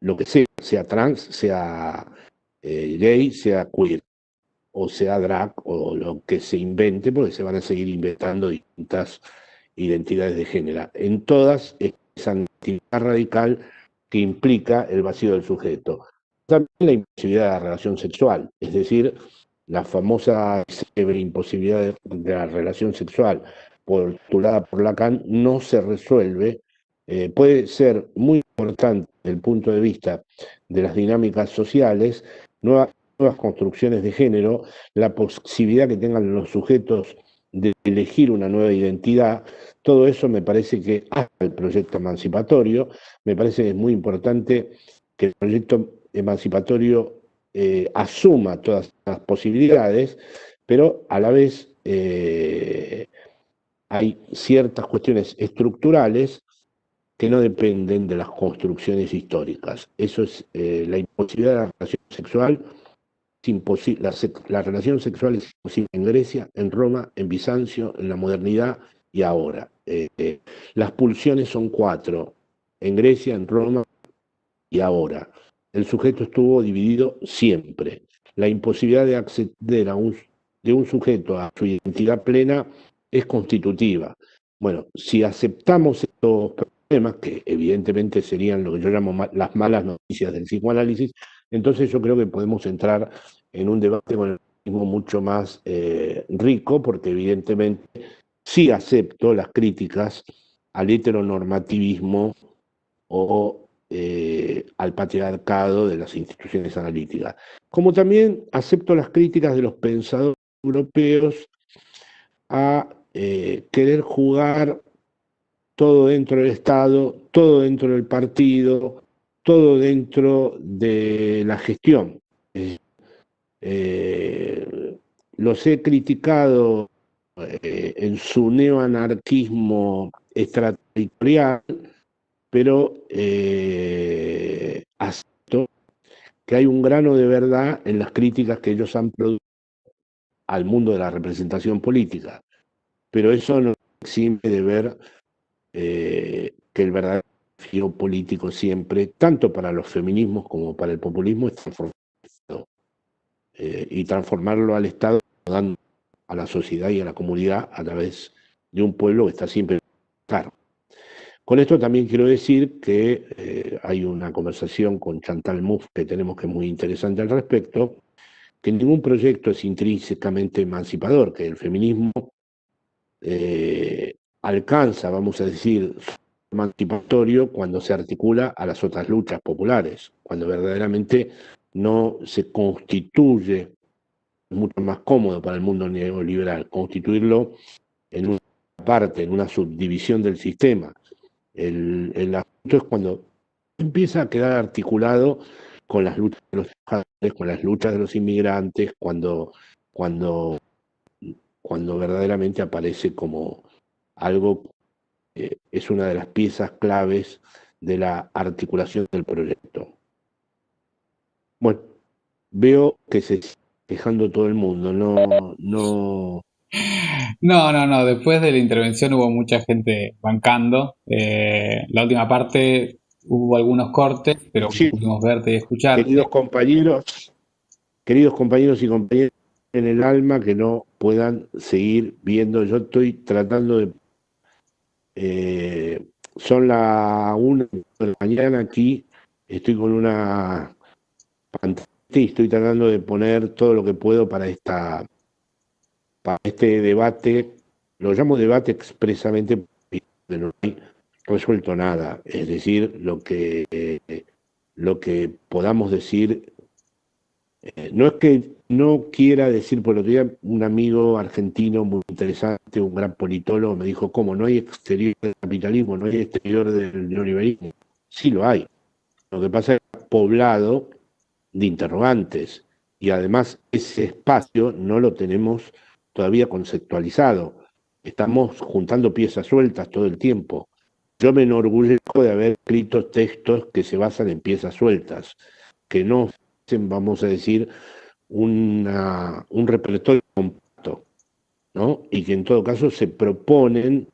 lo que sea trans, sea gay, sea queer, o sea drag, o lo que se invente, porque se van a seguir inventando distintas identidades de género. En todas, esa actividad radical que implica el vacío del sujeto. También la imposibilidad de la relación sexual, es decir, la famosa imposibilidad de la relación sexual postulada por Lacan no se resuelve. Puede ser muy importante desde el punto de vista de las dinámicas sociales, nuevas construcciones de género, la posibilidad que tengan los sujetos de elegir una nueva identidad. Todo eso me parece que hace el proyecto emancipatorio. Me parece que es muy importante que el proyecto emancipatorio asuma todas las posibilidades, pero a la vez hay ciertas cuestiones estructurales que no dependen de las construcciones históricas. Eso es la imposibilidad de la relación sexual. Es imposible, la relación sexual es imposible en Grecia, en Roma, en Bizancio, en la modernidad y ahora. Las pulsiones son 4, en Grecia, en Roma y ahora. El sujeto estuvo dividido siempre. La imposibilidad de acceder de un sujeto a su identidad plena es constitutiva. Bueno, si aceptamos estos problemas, que evidentemente serían lo que yo llamo las malas noticias del psicoanálisis, entonces yo creo que podemos entrar en un debate con el feminismo mucho más rico, porque evidentemente sí acepto las críticas al heteronormativismo o al patriarcado de las instituciones analíticas. Como también acepto las críticas de los pensadores europeos a querer jugar todo dentro del Estado, todo dentro del partido, todo dentro de la gestión. Los he criticado en su neoanarquismo extraterritorial, pero acepto que hay un grano de verdad en las críticas que ellos han producido al mundo de la representación política. Pero eso no exime de ver que el verdadero desafío político siempre, tanto para los feminismos como para el populismo, es transformarlo y transformarlo al Estado, dando a la sociedad y a la comunidad a través de un pueblo que está siempre claro. Con esto también quiero decir que hay una conversación con Chantal Mouffe que tenemos que es muy interesante al respecto, que ningún proyecto es intrínsecamente emancipador, que el feminismo alcanza, vamos a decir, emancipatorio cuando se articula a las otras luchas populares, cuando verdaderamente no se constituye, es mucho más cómodo para el mundo neoliberal, constituirlo en una parte, en una subdivisión del sistema. El asunto es cuando empieza a quedar articulado con las luchas de los trabajadores, con las luchas de los inmigrantes, cuando verdaderamente aparece como algo es una de las piezas claves de la articulación del proyecto. Bueno, veo que se está quejando todo el mundo, No, después de la intervención hubo mucha gente bancando. La última parte hubo algunos cortes, pero sí, pudimos verte y escucharte. queridos compañeros y compañeras en el alma que no puedan seguir viendo. Yo estoy tratando de son las 1 de la mañana aquí, estoy con una pantalla y estoy tratando de poner todo lo que puedo para este debate. Lo llamo debate expresamente porque no hay resuelto nada, es decir, lo que podamos decir. No es que no quiera decir, por otro día un amigo argentino muy interesante, un gran politólogo, me dijo, ¿cómo? No hay exterior del capitalismo, no hay exterior del neoliberalismo. Sí lo hay. Lo que pasa es que está poblado de interrogantes y además ese espacio no lo tenemos todavía conceptualizado. Estamos juntando piezas sueltas todo el tiempo. Yo me enorgullezco de haber escrito textos que se basan en piezas sueltas, que no vamos a decir, un repertorio compacto, ¿no? Y que en todo caso se proponen,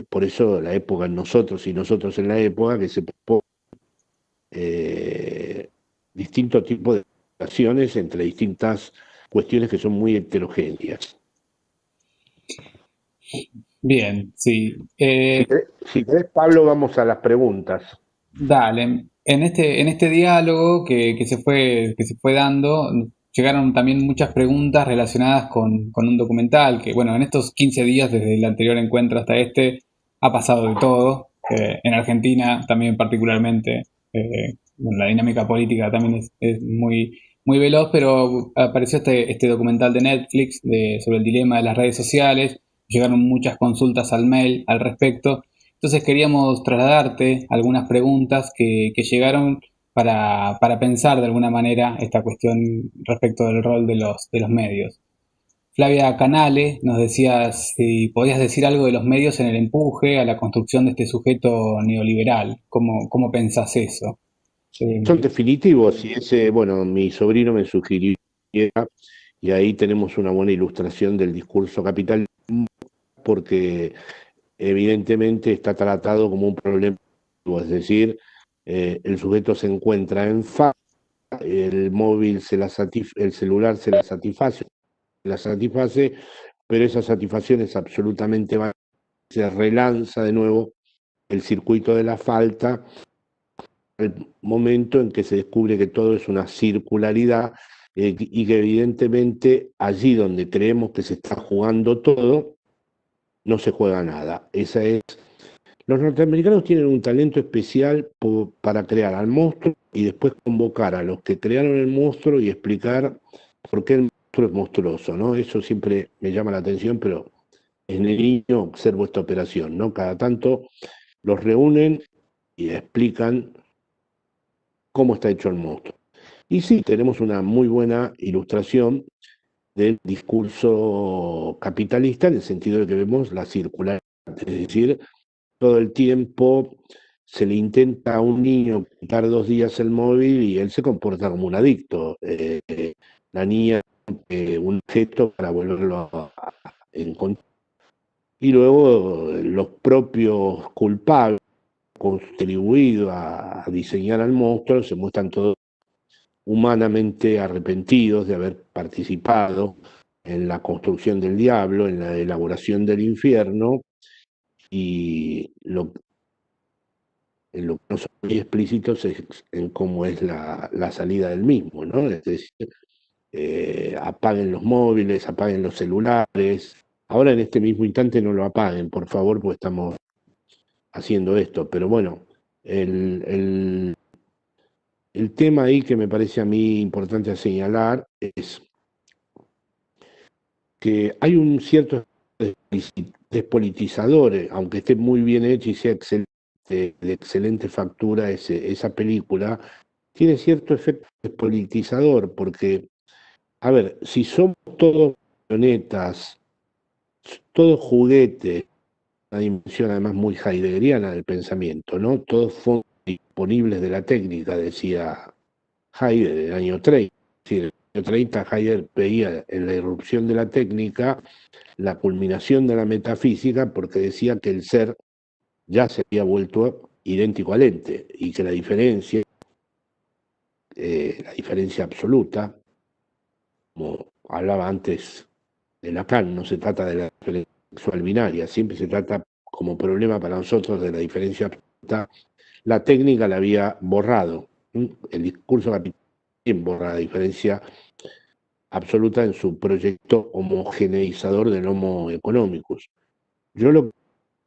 por eso la época en nosotros y nosotros en la época, que se proponen distintos tipos de relaciones entre distintas cuestiones que son muy heterogéneas. Bien, sí. Si querés, Pablo, vamos a las preguntas. Dale. En este diálogo que se fue dando, llegaron también muchas preguntas relacionadas con un documental que, bueno, en estos 15 días, desde el anterior encuentro hasta este, ha pasado de todo. En Argentina también particularmente, bueno, la dinámica política también es muy, muy veloz, pero apareció este documental de Netflix sobre el dilema de las redes sociales. Llegaron muchas consultas al mail al respecto. Entonces queríamos trasladarte algunas preguntas que llegaron para pensar de alguna manera esta cuestión respecto del rol de los medios. Flavia Canale nos decía si podías decir algo de los medios en el empuje a la construcción de este sujeto neoliberal. ¿Cómo pensás eso? Son definitivos y bueno, mi sobrino me sugirió y ahí tenemos una buena ilustración del discurso capital, porque evidentemente está tratado como un problema, es decir, el sujeto se encuentra en falta, el móvil el celular se la satisface, pero esa satisfacción es absolutamente vacía, se relanza de nuevo el circuito de la falta, el momento en que se descubre que todo es una circularidad y que evidentemente allí donde creemos que se está jugando todo, no se juega nada. Los norteamericanos tienen un talento especial para crear al monstruo y después convocar a los que crearon el monstruo y explicar por qué el monstruo monstruo es monstruoso, ¿no? Eso siempre me llama la atención, pero en el niño observo esta operación, ¿no? Cada tanto los reúnen y explican cómo está hecho el monstruo. Y sí, tenemos una muy buena ilustración del discurso capitalista en el sentido de que vemos la circularidad, es decir, todo el tiempo se le intenta a un niño quitar 2 días el móvil y él se comporta como un adicto. La niña un objeto para volverlo a encontrar. Y luego los propios culpables contribuido a diseñar al monstruo se muestran todos humanamente arrepentidos de haber participado en la construcción del diablo, en la elaboración del infierno, y en lo que no son muy explícitos es en cómo es la salida del mismo, ¿no? Es decir, apaguen los móviles, apaguen los celulares. Ahora en este mismo instante no lo apaguen, por favor, porque estamos haciendo esto. Pero bueno, el tema ahí que me parece a mí importante señalar es que hay un cierto despolitizador, aunque esté muy bien hecho y sea de excelente factura esa película, tiene cierto efecto despolitizador, porque, a ver, si somos todos marionetas, todos juguetes, una dimensión además muy heideggeriana del pensamiento, ¿no? Todos fondos disponibles de la técnica, decía Heidegger en el año 30. Es decir, en el año 30 Heidegger veía en la irrupción de la técnica la culminación de la metafísica, porque decía que el ser ya se había vuelto idéntico al ente y que la diferencia absoluta, como hablaba antes de Lacan, no se trata de la diferencia sexual binaria, siempre se trata como problema para nosotros de la diferencia absoluta. La técnica la había borrado, el discurso capitalista borra la diferencia absoluta en su proyecto homogeneizador del Homo economicus. Yo lo que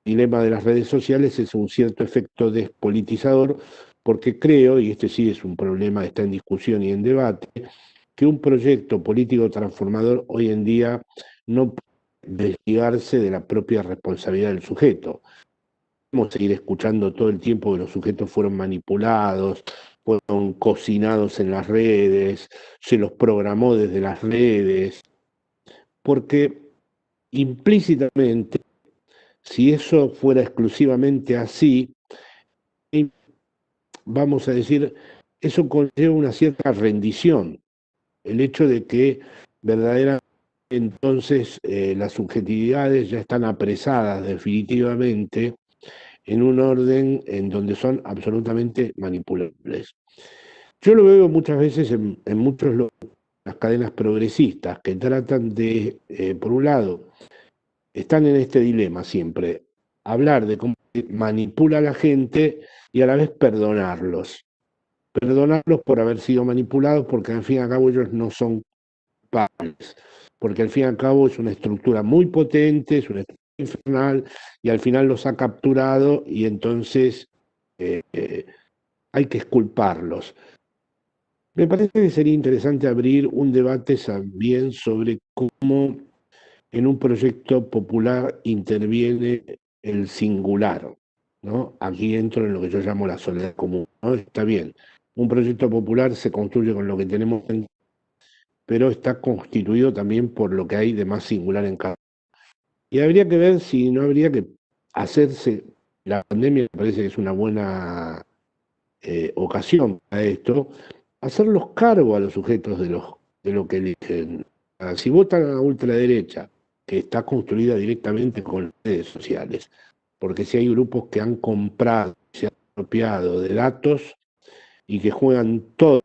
el dilema de las redes sociales es un cierto efecto despolitizador, porque creo, y este sí es un problema, está en discusión y en debate, que un proyecto político transformador hoy en día no puede desligarse de la propia responsabilidad del sujeto. Podemos seguir escuchando todo el tiempo que los sujetos fueron manipulados, fueron cocinados en las redes, se los programó desde las redes, porque implícitamente, si eso fuera exclusivamente así, vamos a decir, eso conlleva una cierta rendición, el hecho de que verdaderamente entonces las subjetividades ya están apresadas definitivamente en un orden en donde son absolutamente manipulables. Yo lo veo muchas veces en muchos las cadenas progresistas que tratan de, por un lado, están en este dilema siempre, hablar de cómo manipula a la gente y a la vez perdonarlos. Perdonarlos por haber sido manipulados, porque al fin y al cabo ellos no son culpables, porque al fin y al cabo es una estructura muy potente, es una estructura infernal, y al final los ha capturado y entonces hay que exculparlos. Me parece que sería interesante abrir un debate también sobre cómo en un proyecto popular interviene el singular, ¿no? Aquí entro en lo que yo llamo la soledad común, ¿no? Está bien, un proyecto popular se construye con lo que tenemos, pero está constituido también por lo que hay de más singular en cada. Y habría que ver si no habría que hacerse, la pandemia me parece que es una buena ocasión para esto, hacerlos cargo a los sujetos de lo que eligen. Si votan a la ultraderecha, que está construida directamente con las redes sociales, porque si hay grupos que han comprado, se han apropiado de datos y que juegan todo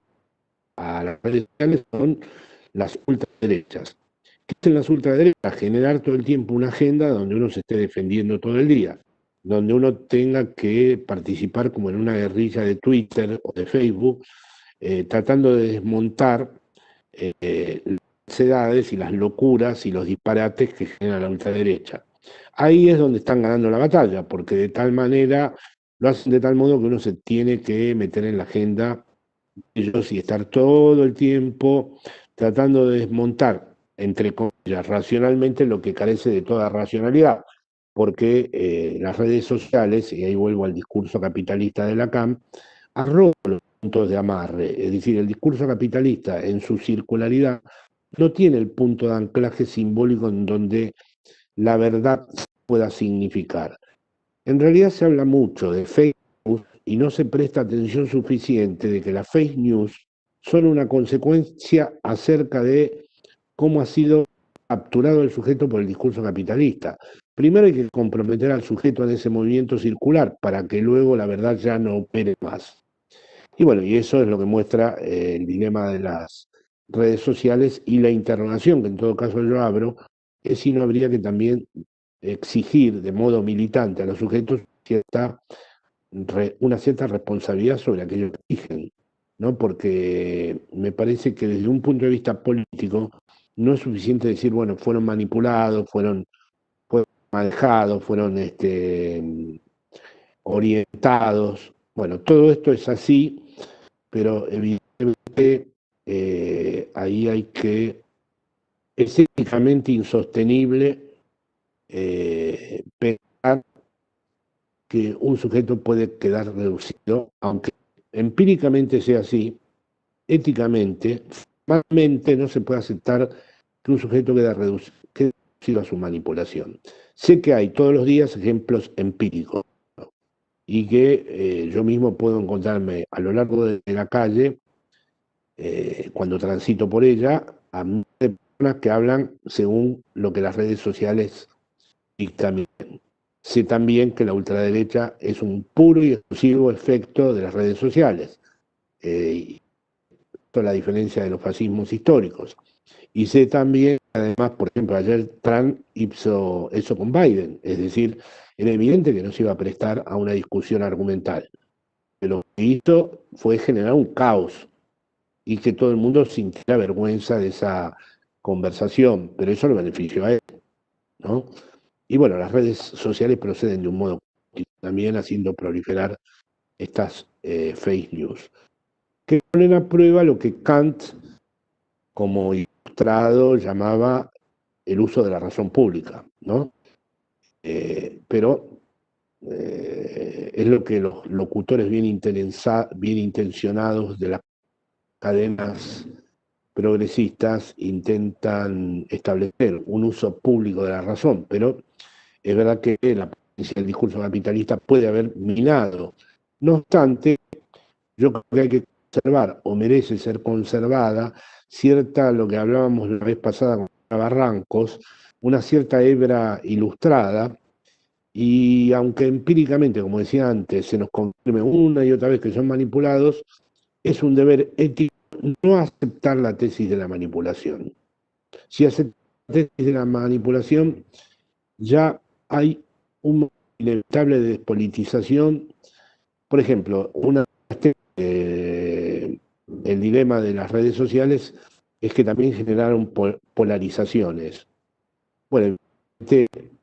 a las redes sociales, son las ultraderechas. ¿Qué hacen las ultraderechas? Generar todo el tiempo una agenda donde uno se esté defendiendo todo el día, donde uno tenga que participar como en una guerrilla de Twitter o de Facebook, tratando de desmontar las falsedades y las locuras y los disparates que genera la ultraderecha. Ahí es donde están ganando la batalla, porque de tal manera, lo hacen de tal modo que uno se tiene que meter en la agenda de ellos y estar todo el tiempo tratando de desmontar entre comillas, racionalmente lo que carece de toda racionalidad, porque las redes sociales, y ahí vuelvo al discurso capitalista de Lacan, arrojan los puntos de amarre, es decir, el discurso capitalista en su circularidad no tiene el punto de anclaje simbólico en donde la verdad pueda significar. En realidad se habla mucho de fake news y no se presta atención suficiente de que las fake news son una consecuencia acerca de cómo ha sido capturado el sujeto por el discurso capitalista. Primero hay que comprometer al sujeto en ese movimiento circular para que luego la verdad ya no opere más. Y bueno, y eso es lo que muestra el dilema de las redes sociales y la interrogación que en todo caso yo abro, es si no habría que también exigir de modo militante a los sujetos una cierta responsabilidad sobre aquello que eligen, ¿no? Porque me parece que desde un punto de vista político no es suficiente decir, bueno, fueron manipulados, fueron manejados, fueron orientados. Bueno, todo esto es así, pero evidentemente ahí hay que, es éticamente insostenible pensar que un sujeto puede quedar reducido, aunque empíricamente sea así, éticamente, formalmente no se puede aceptar que un sujeto quede reducido a su manipulación. Sé que hay todos los días ejemplos empíricos y que yo mismo puedo encontrarme a lo largo de la calle, cuando transito por ella, a personas que hablan según lo que las redes sociales dictaminan. Sé también que la ultraderecha es un puro y exclusivo efecto de las redes sociales. Esto es la diferencia de los fascismos históricos. Y sé también, además, por ejemplo, ayer Trump hizo eso con Biden, es decir, era evidente que no se iba a prestar a una discusión argumental. Pero lo que hizo fue generar un caos y que todo el mundo sintiera vergüenza de esa conversación, pero eso lo benefició a él, ¿no? Y bueno, las redes sociales proceden de un modo también haciendo proliferar estas fake news, que ponen a prueba lo que Kant, como ilustrado, llamaba el uso de la razón pública, ¿no? Pero es lo que los locutores bien intencionados de las cadenas progresistas intentan establecer, un uso público de la razón, pero es verdad que la potencia del discurso capitalista puede haber minado. No obstante, yo creo que hay que conservar, o merece ser conservada, cierta, lo que hablábamos la vez pasada con Barrancos, una cierta hebra ilustrada, y aunque empíricamente, como decía antes, se nos confirme una y otra vez que son manipulados, es un deber ético no aceptar la tesis de la manipulación. Si aceptas la tesis de la manipulación, ya hay un inevitable despolitización. Por ejemplo, el dilema de las redes sociales es que también generaron polarizaciones. Bueno,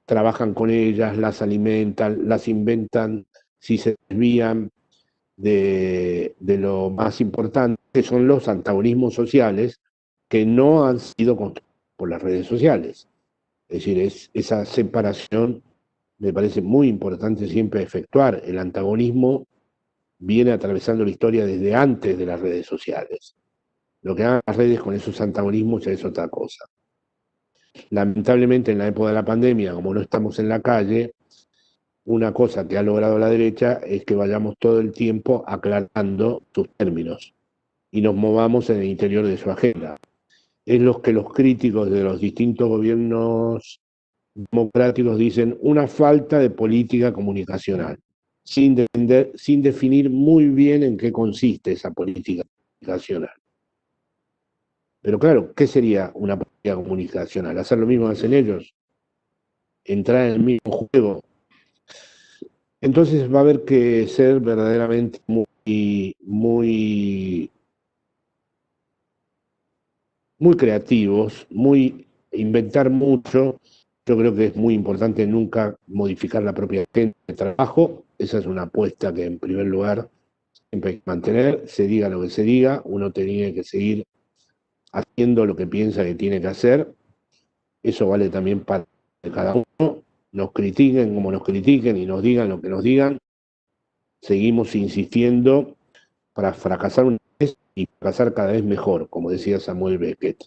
trabajan con ellas, las alimentan, las inventan, si se desvían de lo más importante, que son los antagonismos sociales que no han sido construidos por las redes sociales. Es decir, esa separación me parece muy importante siempre efectuar. El antagonismo viene atravesando la historia desde antes de las redes sociales. Lo que hagan las redes con esos antagonismos ya es otra cosa. Lamentablemente, en la época de la pandemia, como no estamos en la calle, una cosa que ha logrado la derecha es que vayamos todo el tiempo aclarando sus términos y nos movamos en el interior de su agenda. Es lo que los críticos de los distintos gobiernos democráticos dicen una falta de política comunicacional, sin definir muy bien en qué consiste esa política comunicacional. Pero claro, ¿qué sería una política comunicacional? ¿Hacer lo mismo que hacen ellos? ¿Entrar en el mismo juego? Entonces va a haber que ser verdaderamente muy creativos, inventar mucho. Yo creo que es muy importante nunca modificar la propia agenda de trabajo. Esa es una apuesta que en primer lugar siempre hay que mantener. Se diga lo que se diga, uno tiene que seguir haciendo lo que piensa que tiene que hacer. eso vale también para cada uno, nos critiquen como nos critiquen y nos digan lo que nos digan, seguimos insistiendo para fracasar una vez y fracasar cada vez mejor, como decía Samuel Beckett.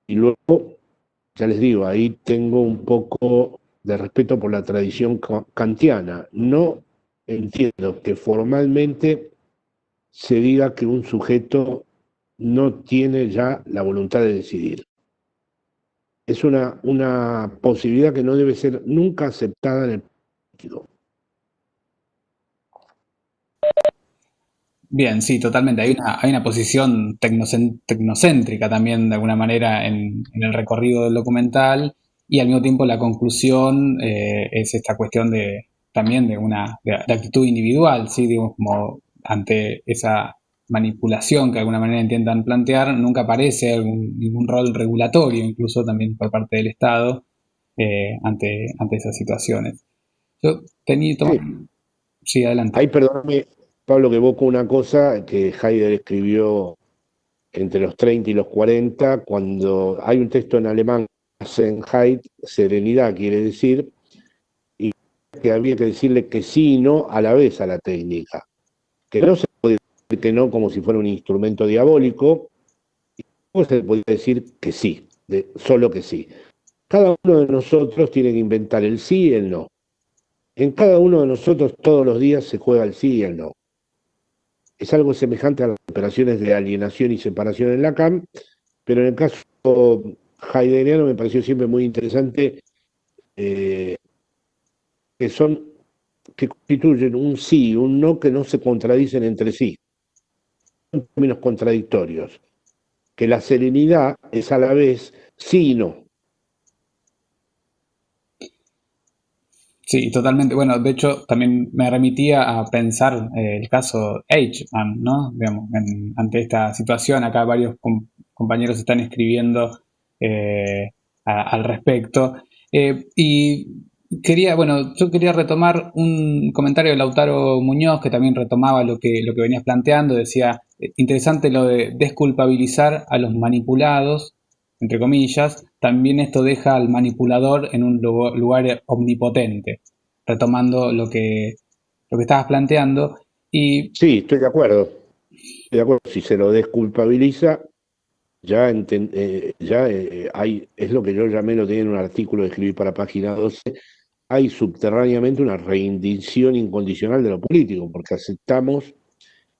Y luego, ya les digo, ahí tengo un poco de respeto por la tradición kantiana. No entiendo que formalmente se diga que un sujeto no tiene ya la voluntad de decidir. Es una posibilidad que no debe ser nunca aceptada en el político. Bien, sí, totalmente. Hay una posición tecnocéntrica también, de alguna manera, en el recorrido del documental, y al mismo tiempo la conclusión es esta cuestión de también de actitud individual, ¿sí? Digamos, como ante esa manipulación que de alguna manera intentan plantear, nunca aparece ningún rol regulatorio, incluso también por parte del Estado, ante esas situaciones. Yo tenía... Sí. Sí, adelante. Ahí, perdóname, Pablo, que evoco una cosa que Heidegger escribió entre los 30 y los 40, cuando hay un texto en alemán, Gelassenheit, serenidad quiere decir, y que había que decirle que sí y no a la vez a la técnica, que no se puede decir que no como si fuera un instrumento diabólico, y no se puede decir que sí, solo que sí. Cada uno de nosotros tiene que inventar el sí y el no. En cada uno de nosotros todos los días se juega el sí y el no. Es algo semejante a las operaciones de alienación y separación en Lacan, pero en el caso heideggeriano me pareció siempre muy interesante que constituyen un sí y un no que no se contradicen entre sí, son términos contradictorios, que la serenidad es a la vez sí y no. Sí, totalmente. Bueno, de hecho, también me remitía a pensar el caso Eichmann, ¿no? Digamos, ante esta situación, acá varios compañeros están escribiendo al respecto. Y bueno, yo quería retomar un comentario de Lautaro Muñoz, que también retomaba lo que venías planteando. Decía, interesante lo de desculpabilizar a los manipulados, entre comillas. También esto deja al manipulador en un lugar omnipotente, retomando lo que estabas planteando. Y Sí, estoy de acuerdo. Estoy de acuerdo. Si se lo desculpabiliza, ya, hay, es lo que yo llamé, lo tenía en un artículo que escribí para Página 12, hay subterráneamente una rendición incondicional de lo político, porque aceptamos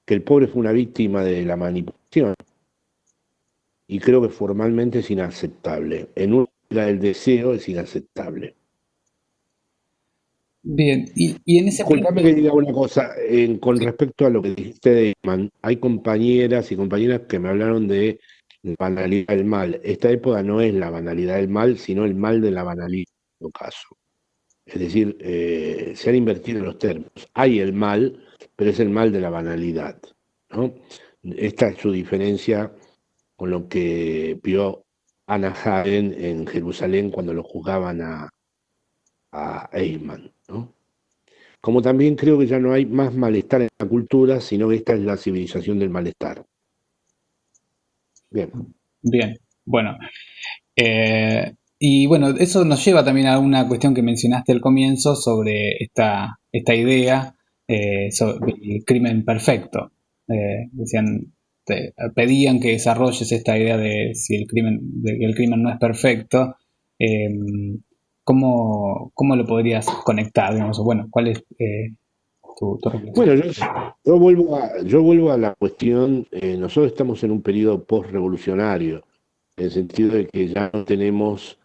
que el pobre fue una víctima de la manipulación. Y creo que formalmente es inaceptable. En una era del deseo es inaceptable. bien, y en ese Disculpame punto, que diga una cosa, con respecto a lo que dijiste de Eichmann, hay compañeras y compañeras que me hablaron de la banalidad del mal. Esta época no es la banalidad del mal, sino el mal de la banalidad, en todo caso. Es decir, se han invertido los términos. Hay el mal, pero es el mal de la banalidad, ¿no? Esta es su diferencia con lo que vio Hannah Arendt en Jerusalén cuando lo juzgaban a Eichmann, ¿no? Como también creo que ya no hay más malestar en la cultura, sino que esta es la civilización del malestar. Bien. bien, bueno. Y bueno, eso nos lleva también a una cuestión que mencionaste al comienzo sobre esta idea sobre el crimen perfecto. Decían, pedían que desarrolles esta idea de si de que el crimen no es perfecto. eh, ¿Cómo lo podrías conectar? Digamos, bueno, ¿cuál es tu reflexión? Bueno, yo vuelvo a la cuestión, nosotros estamos en un periodo post-revolucionario, en el sentido de que ya no tenemos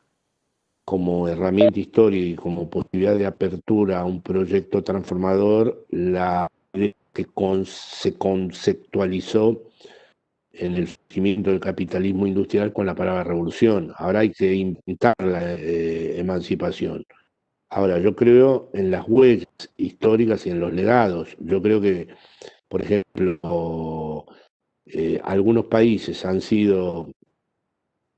como herramienta histórica y como posibilidad de apertura a un proyecto transformador la idea que se conceptualizó en el surgimiento del capitalismo industrial con la palabra revolución. Ahora hay que inventar la emancipación. Ahora, yo creo en las huellas históricas y en los legados. Yo creo que, por ejemplo, algunos países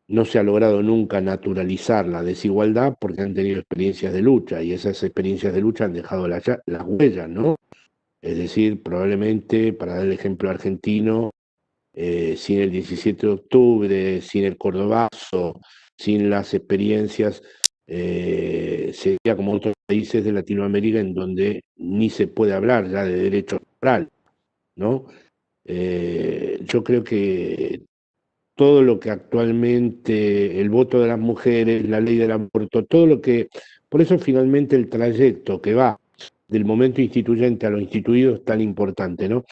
no se ha logrado nunca naturalizar la desigualdad porque han tenido experiencias de lucha y esas experiencias de lucha han dejado las huellas, ¿no? Es decir, probablemente, para dar el ejemplo argentino, sin el 17 de octubre, sin el Cordobazo, sin las experiencias, sería como otros países de Latinoamérica en donde ni se puede hablar ya de derecho laboral, ¿no? Yo creo que todo lo que actualmente, el voto de las mujeres, la ley del aborto, todo lo que, por eso finalmente el trayecto que va del momento instituyente a lo instituido es tan importante, ¿no?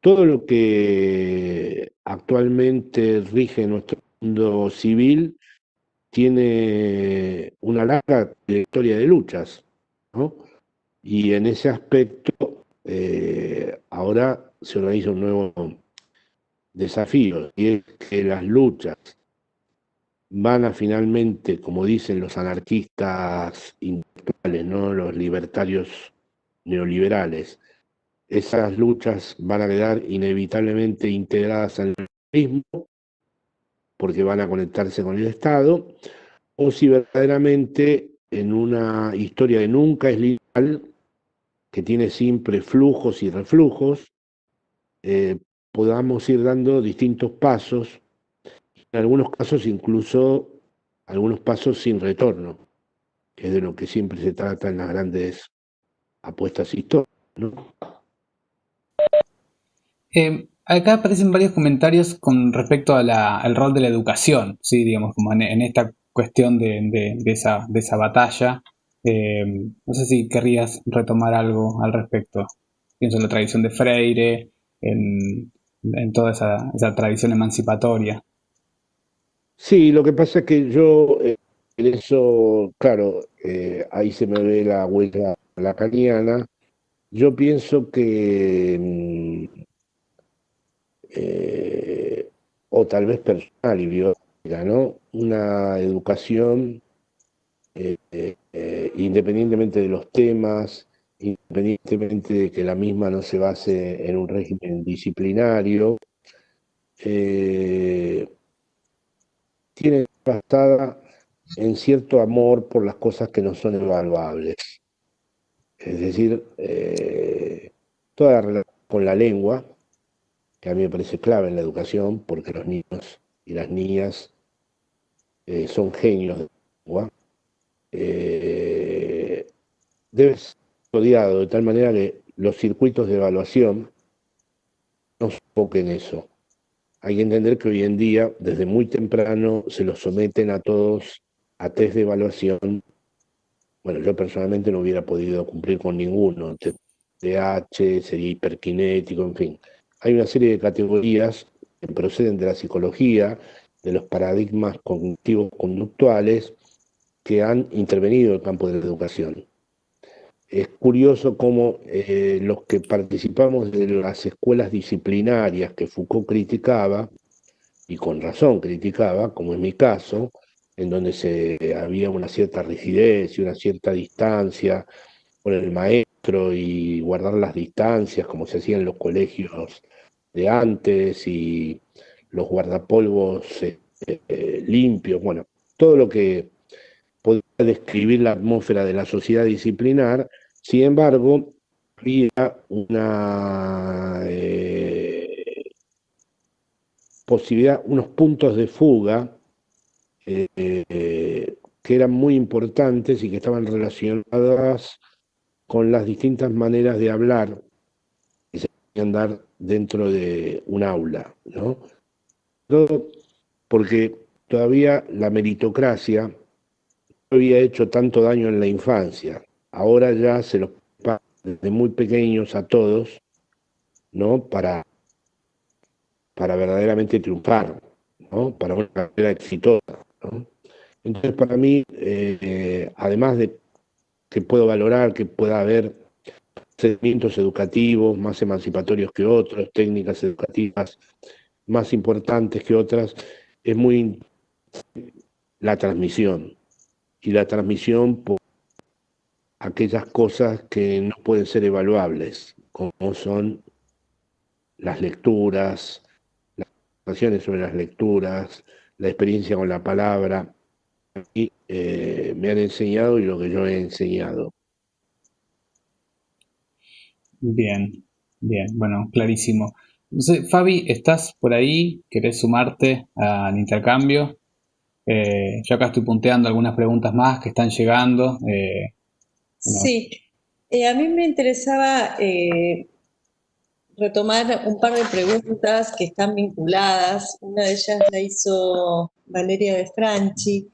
Todo lo que actualmente rige nuestro mundo civil tiene una larga trayectoria de luchas, ¿no? Y en ese aspecto, ahora se organiza un nuevo desafío, y es que las luchas van a finalmente, como dicen los anarquistas intelectuales, ¿no? Los libertarios neoliberales, esas luchas van a quedar inevitablemente integradas al mismo, porque van a conectarse con el Estado, o si verdaderamente en una historia que nunca es lineal, que tiene siempre flujos y reflujos, eh, podamos ir dando distintos pasos, en algunos casos incluso algunos pasos sin retorno, que es de lo que siempre se trata en las grandes apuestas históricas, ¿no? Acá aparecen varios comentarios con respecto al rol de la educación, ¿sí? Digamos, como en esta cuestión de esa batalla. No sé si querrías retomar algo al respecto. Pienso en la tradición de Freire, en toda esa tradición emancipatoria. Sí, lo que pasa es que yo en eso, claro, ahí se me ve la huella lacaniana. Yo pienso que, o tal vez personal y biológica, ¿no? Una educación, independientemente de los temas, independientemente de que la misma no se base en un régimen disciplinario, eh, tiene basada en cierto amor por las cosas que no son evaluables. Es decir, toda la relación con la lengua, que a mí me parece clave en la educación, porque los niños y las niñas son genios de la lengua, eh, debe ser estudiado de tal manera que los circuitos de evaluación no se enfoquen en eso. Hay que entender que hoy en día, desde muy temprano, se los someten a todos a test de evaluación. Bueno, yo personalmente no hubiera podido cumplir con ninguno. TDAH, sería hiperkinético, en fin. Hay una serie de categorías que proceden de la psicología, de los paradigmas cognitivos conductuales que han intervenido en el campo de la educación. Es curioso cómo los que participamos de las escuelas disciplinarias que Foucault criticaba, y con razón criticaba, como en mi caso, en donde había una cierta rigidez y una cierta distancia con el maestro y guardar las distancias como se hacía en los colegios de antes y los guardapolvos limpios, bueno, todo lo que podría describir la atmósfera de la sociedad disciplinar. Sin embargo, había una posibilidad, unos puntos de fuga que eran muy importantes y que estaban relacionadas con las distintas maneras de hablar que se podían dar dentro de un aula, ¿no? Todo porque todavía la meritocracia no había hecho tanto daño en la infancia. Ahora ya se los paga desde muy pequeños a todos, ¿no? Para verdaderamente triunfar, ¿no? Para una carrera exitosa, ¿no? Entonces, para mí, además de que puedo valorar que pueda haber procedimientos educativos más emancipatorios que otros, técnicas educativas más importantes que otras, es muy la transmisión. Y la transmisión por aquellas cosas que no pueden ser evaluables, como son las lecturas, las conversaciones sobre las lecturas, la experiencia con la palabra, y me han enseñado y lo que yo he enseñado. Bien, bien, bueno, clarísimo. No sé, Fabi, ¿estás por ahí? ¿Querés sumarte al intercambio? Yo acá estoy punteando algunas preguntas más que están llegando. Bueno, Sí, a mí me interesaba retomar un par de preguntas que están vinculadas. Una de ellas la hizo Valeria de Franchi.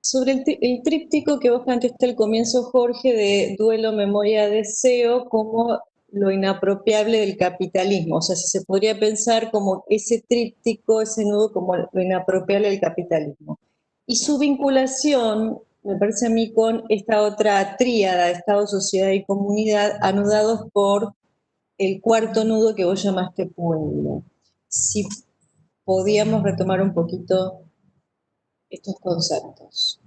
Sobre el tríptico que vos planteaste al comienzo, Jorge, de duelo, memoria, deseo, como lo inapropiable del capitalismo. O sea, si se podría pensar como ese tríptico, ese nudo, como lo inapropiable del capitalismo. Y su vinculación, me parece a mí, con esta otra tríada, Estado, sociedad y comunidad, anudados por el cuarto nudo que vos llamaste pueblo. Si podíamos retomar un poquito estos conceptos.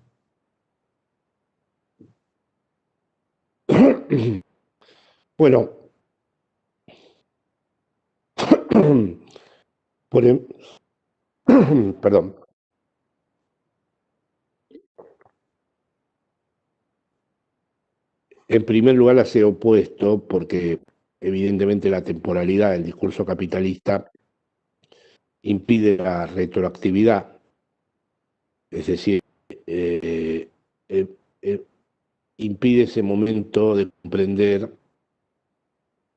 Bueno, por em- perdón. En primer lugar, las he opuesto porque evidentemente la temporalidad del discurso capitalista impide la retroactividad, es decir, eh, eh, eh, impide ese momento de comprender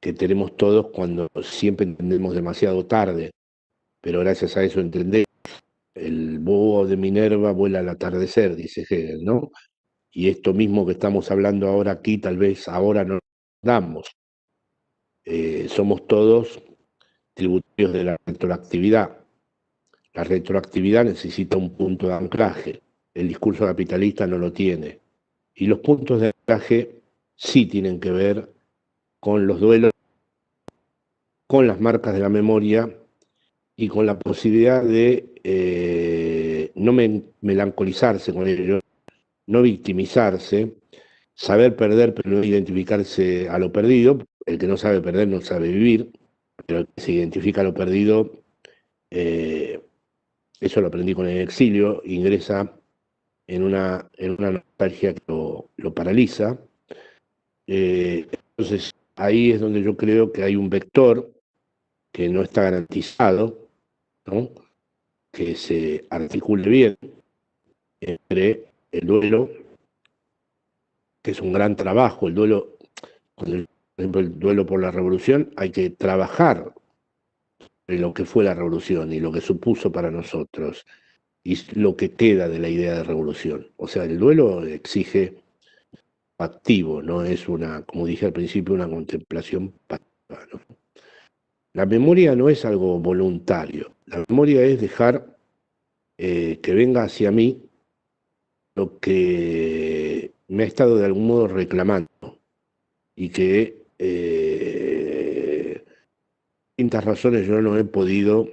que tenemos todos cuando siempre entendemos demasiado tarde, pero gracias a eso entendemos. El búho de Minerva vuela al atardecer, dice Hegel, ¿no? Y esto mismo que estamos hablando ahora aquí, tal vez ahora no lo damos. Somos todos tributarios de la retroactividad. La retroactividad necesita un punto de anclaje. El discurso capitalista no lo tiene. Y los puntos de anclaje sí tienen que ver con los duelos, con las marcas de la memoria y con la posibilidad de no melancolizarse con ello, no victimizarse, saber perder pero no identificarse a lo perdido. El que no sabe perder no sabe vivir, pero el que se identifica a lo perdido, eso lo aprendí con el exilio, ingresa en una nostalgia que lo paraliza. Entonces ahí es donde yo creo que hay un vector que no está garantizado, ¿no? Que se articule bien entre el duelo, que es un gran trabajo, el duelo, por ejemplo, el duelo por la revolución, hay que trabajar en lo que fue la revolución y lo que supuso para nosotros y lo que queda de la idea de revolución. O sea, el duelo exige activo, no es una, como dije al principio, una contemplación pasiva, ¿no? La memoria no es algo voluntario, la memoria es dejar que venga hacia mí lo que me ha estado de algún modo reclamando y que distintas razones yo no he podido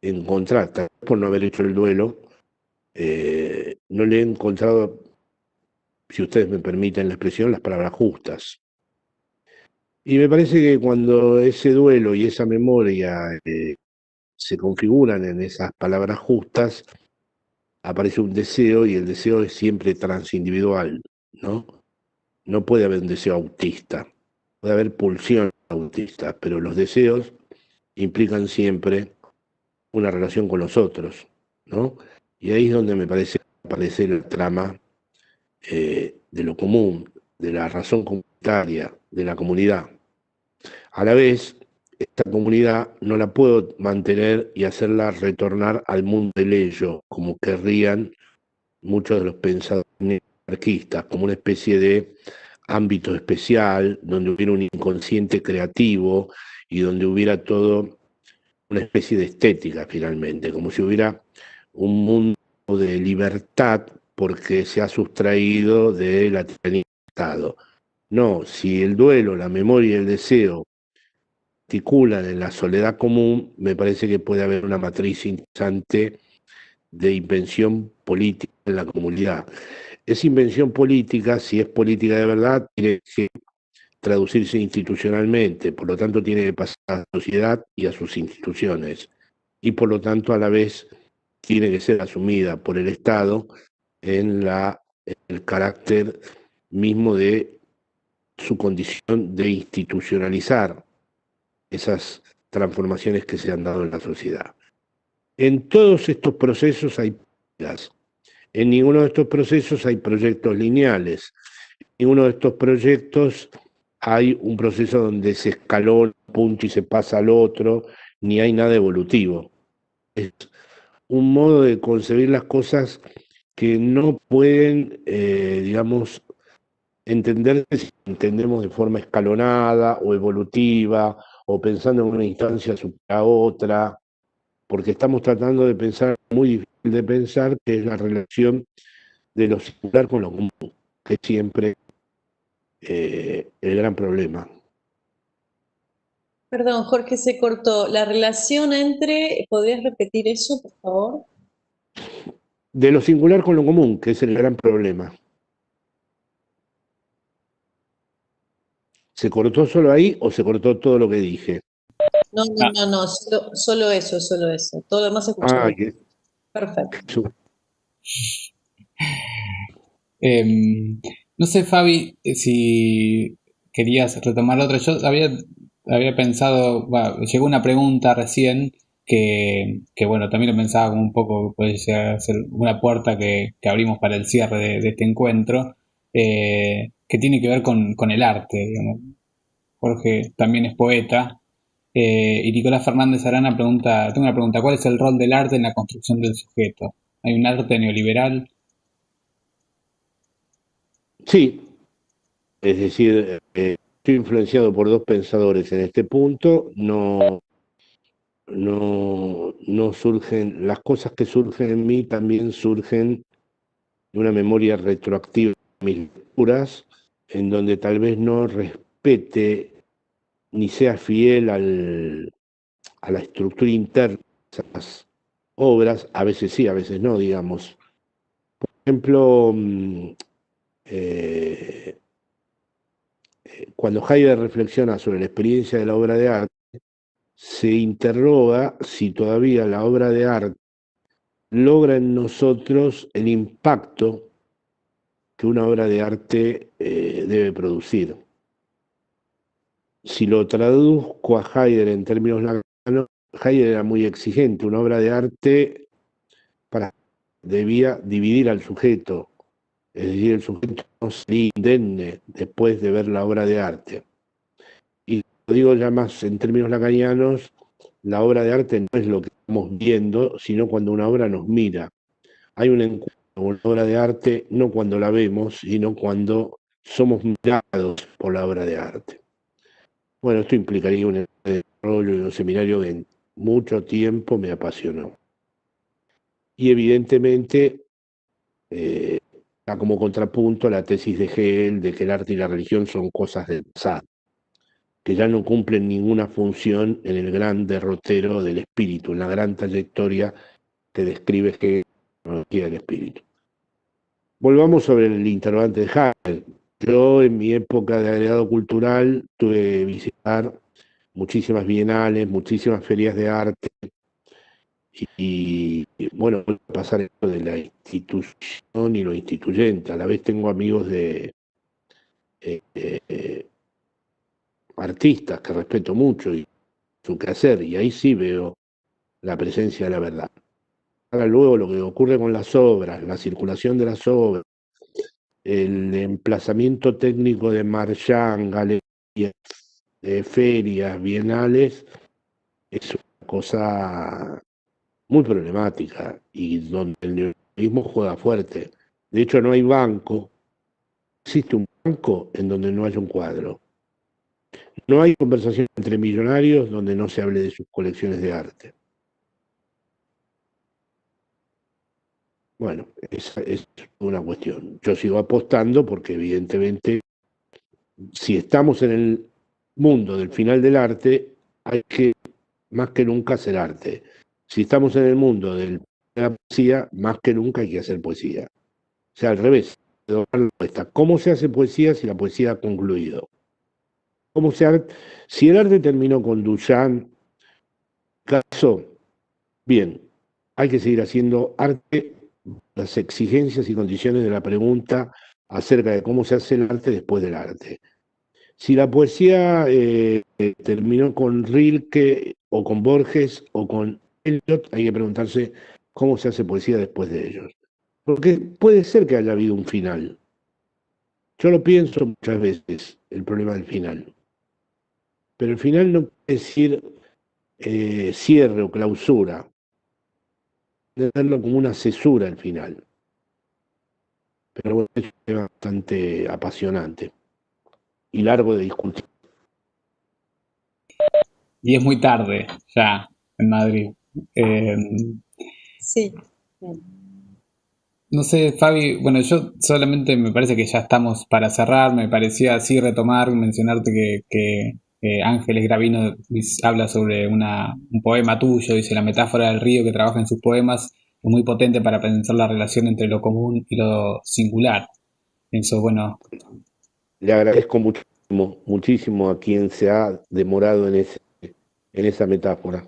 encontrar, tal vez por no haber hecho el duelo, no le he encontrado, si ustedes me permiten la expresión, las palabras justas. Y me parece que cuando ese duelo y esa memoria se configuran en esas palabras justas, aparece un deseo y el deseo es siempre transindividual, ¿no? No puede haber un deseo autista, puede haber pulsión autista, pero los deseos implican siempre una relación con los otros, ¿no? Y ahí es donde me parece que aparece la trama de lo común, de la razón comunitaria, de la comunidad. A la vez, esta comunidad no la puedo mantener y hacerla retornar al mundo del ello, como querrían muchos de los pensadores anarquistas, como una especie de ámbito especial, donde hubiera un inconsciente creativo y donde hubiera todo una especie de estética finalmente, como si hubiera un mundo de libertad porque se ha sustraído de la tiranía del Estado. No, si el duelo, la memoria y el deseo articulan en la soledad común, me parece que puede haber una matriz interesante de invención política en la comunidad. Esa invención política, si es política de verdad, tiene que traducirse institucionalmente, por lo tanto tiene que pasar a la sociedad y a sus instituciones, y por lo tanto a la vez tiene que ser asumida por el Estado en el carácter mismo de su condición de institucionalizar esas transformaciones que se han dado en la sociedad. En todos estos procesos hay En ninguno de estos procesos hay proyectos lineales. En ninguno de estos proyectos hay un proceso donde se escaló un punto y se pasa al otro, ni hay nada evolutivo. Es un modo de concebir las cosas que no pueden, digamos, entenderse si entendemos de forma escalonada o evolutiva, o pensando en una instancia supera otra, porque estamos tratando de pensar, muy difícil de pensar, que es la relación de lo singular con lo común, que es siempre el gran problema. Perdón, Jorge, se cortó. La relación entre, ¿podrías repetir eso, por favor? De lo singular con lo común, que es el gran problema. ¿Se cortó solo ahí o se cortó todo lo que dije? No, Ah, solo eso, solo eso. Todo lo demás se escuchó Ah, bien. Perfecto. no sé, Fabi, si querías retomar otra. Yo había pensado, llegó una pregunta recién que, bueno, también lo pensaba como un poco, puede llegar a ser una puerta que abrimos para el cierre de este encuentro, que tiene que ver con el arte, digamos. Jorge también es poeta. Y Nicolás Fernández Arana pregunta, tengo una pregunta, ¿cuál es el rol del arte en la construcción del sujeto? ¿Hay un arte neoliberal? Sí, es decir, estoy influenciado por dos pensadores en este punto, no surgen, las cosas que surgen en mí también surgen de una memoria retroactiva de mis lecturas, en donde tal vez no respete ni sea fiel a la estructura interna de esas obras, a veces sí, a veces no, digamos. Por ejemplo, eh, cuando Heidegger reflexiona sobre la experiencia de la obra de arte, se interroga si todavía la obra de arte logra en nosotros el impacto que una obra de arte debe producir. Si lo traduzco a Heidegger en términos lacanianos, Heidegger era muy exigente. Una obra de arte debía dividir al sujeto, es decir, el sujeto no sería indemne después de ver la obra de arte. Y lo digo ya más en términos lacanianos, la obra de arte no es lo que estamos viendo, sino cuando una obra nos mira. Hay un encuentro con una obra de arte no cuando la vemos, sino cuando somos mirados por la obra de arte. Bueno, esto implicaría un desarrollo y un seminario que en mucho tiempo me apasionó. Y evidentemente da como contrapunto la tesis de Hegel de que el arte y la religión son cosas del pasado, que ya no cumplen ninguna función en el gran derrotero del espíritu, en la gran trayectoria que describe Hegel del espíritu. Volvamos sobre el interrogante de Hegel. Yo en mi época de agregado cultural tuve que visitar muchísimas bienales, muchísimas ferias de arte y bueno, pasar esto de la institución y lo instituyente. A la vez tengo amigos de artistas que respeto mucho y su quehacer, y ahí sí veo la presencia de la verdad. Ahora luego lo que ocurre con las obras, la circulación de las obras, el emplazamiento técnico de Marchand, galerías, ferias, bienales, es una cosa muy problemática y donde el neoliberalismo juega fuerte. De hecho, no hay banco, existe un banco en donde no haya un cuadro. No hay conversación entre millonarios donde no se hable de sus colecciones de arte. Bueno, esa es una cuestión. Yo sigo apostando porque evidentemente si estamos en el mundo del final del arte, hay que más que nunca hacer arte. Si estamos en el mundo de la poesía, más que nunca hay que hacer poesía. O sea, al revés. ¿Cómo se hace poesía si la poesía ha concluido? ¿Cómo si el arte terminó con Duchamp, caso, bien, hay que seguir haciendo arte, las exigencias y condiciones de la pregunta acerca de cómo se hace el arte después del arte. Si la poesía terminó con Rilke o con Borges o con Eliot, hay que preguntarse cómo se hace poesía después de ellos. Porque puede ser que haya habido un final. Yo lo pienso muchas veces, el problema del final. Pero el final no quiere decir cierre o clausura, de verlo como una cesura al final. Pero bueno, es un tema bastante apasionante y largo de discutir. Y es muy tarde ya en Madrid. Eh, Sí. no sé, Fabi, bueno, yo solamente me parece que ya estamos para cerrar, me parecía así retomar, mencionarte que Ángeles Gravino habla sobre un poema tuyo, dice la metáfora del río que trabaja en sus poemas es muy potente para pensar la relación entre lo común y lo singular. Eso, bueno, Le agradezco muchísimo, muchísimo a quien se ha demorado en esa metáfora.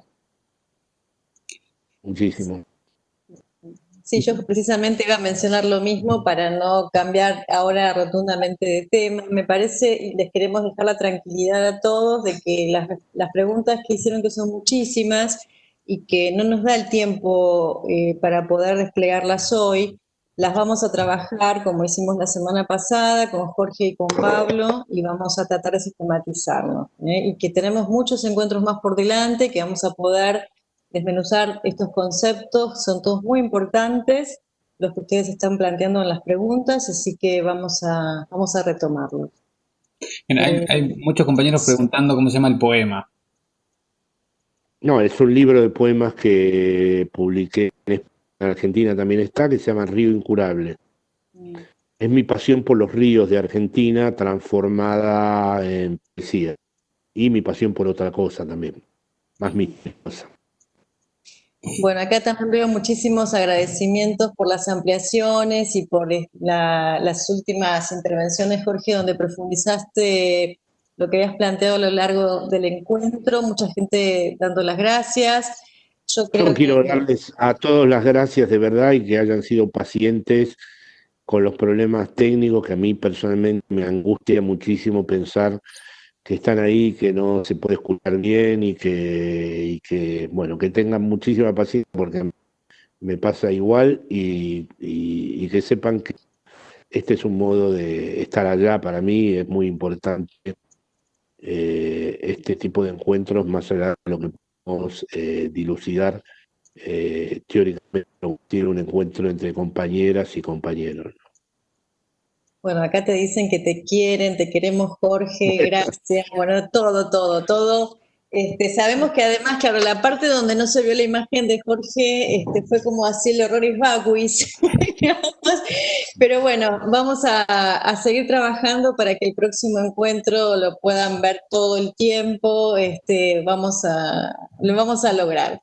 Muchísimo. Sí, yo precisamente iba a mencionar lo mismo para no cambiar ahora rotundamente de tema. Me parece, y les queremos dejar la tranquilidad a todos de que las preguntas que hicieron, que son muchísimas y que no nos da el tiempo para poder desplegarlas hoy, las vamos a trabajar como hicimos la semana pasada con Jorge y con Pablo y vamos a tratar de sistematizarlo. Y que tenemos muchos encuentros más por delante, que vamos a poder desmenuzar estos conceptos, son todos muy importantes, los que ustedes están planteando en las preguntas, así que vamos a retomarlos. hay muchos compañeros preguntando cómo se llama el poema. No, es un libro de poemas que publiqué en Argentina, también está, que se llama Río Incurable. Es mi pasión por los ríos de Argentina transformada en poesía. Y mi pasión por otra cosa también, más mi cosa. Bueno, acá también veo muchísimos agradecimientos por las ampliaciones y por las últimas intervenciones, Jorge, donde profundizaste lo que habías planteado a lo largo del encuentro, mucha gente dando las gracias. Yo Yo creo quiero que darles a todos las gracias de verdad y que hayan sido pacientes con los problemas técnicos que a mí personalmente me angustia muchísimo pensar que están ahí, que no se puede escuchar bien bueno, que tengan muchísima paciencia porque me pasa igual y que sepan que este es un modo de estar allá para mí, es muy importante este tipo de encuentros, más allá de lo que podemos dilucidar teóricamente, tiene un encuentro entre compañeras y compañeros. bueno, acá te dicen que te quieren, te queremos, Jorge, gracias. Bueno, todo. Sabemos que además, claro, la parte donde no se vio la imagen de Jorge fue como así el horroris vacuis, digamos. Pero bueno, vamos a seguir trabajando para que el próximo encuentro lo puedan ver todo el tiempo. Lo vamos a lograr.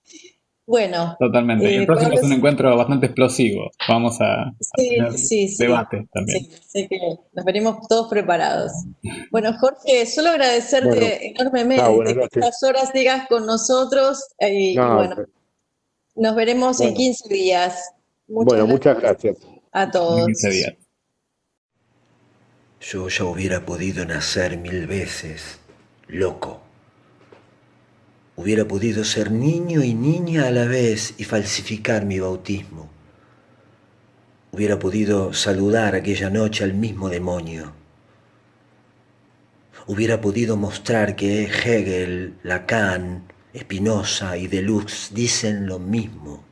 Bueno, Totalmente. Y el próximo Pablo, es un encuentro bastante explosivo. Vamos a tener sí, debate también. sí, sé que nos venimos todos preparados. Bueno, Jorge, solo Bueno, agradecerte chao, enormemente buenas que noches. estas horas sigas con nosotros y No, bueno, nos veremos en bueno, 15 días. Muchas bueno, muchas gracias gracias. a En 15 todos. días. Yo ya hubiera podido nacer 1000 veces, loco. Hubiera podido ser niño y niña a la vez y falsificar mi bautismo. Hubiera podido saludar aquella noche al mismo demonio. Hubiera podido mostrar que Hegel, Lacan, Spinoza y Deleuze dicen lo mismo.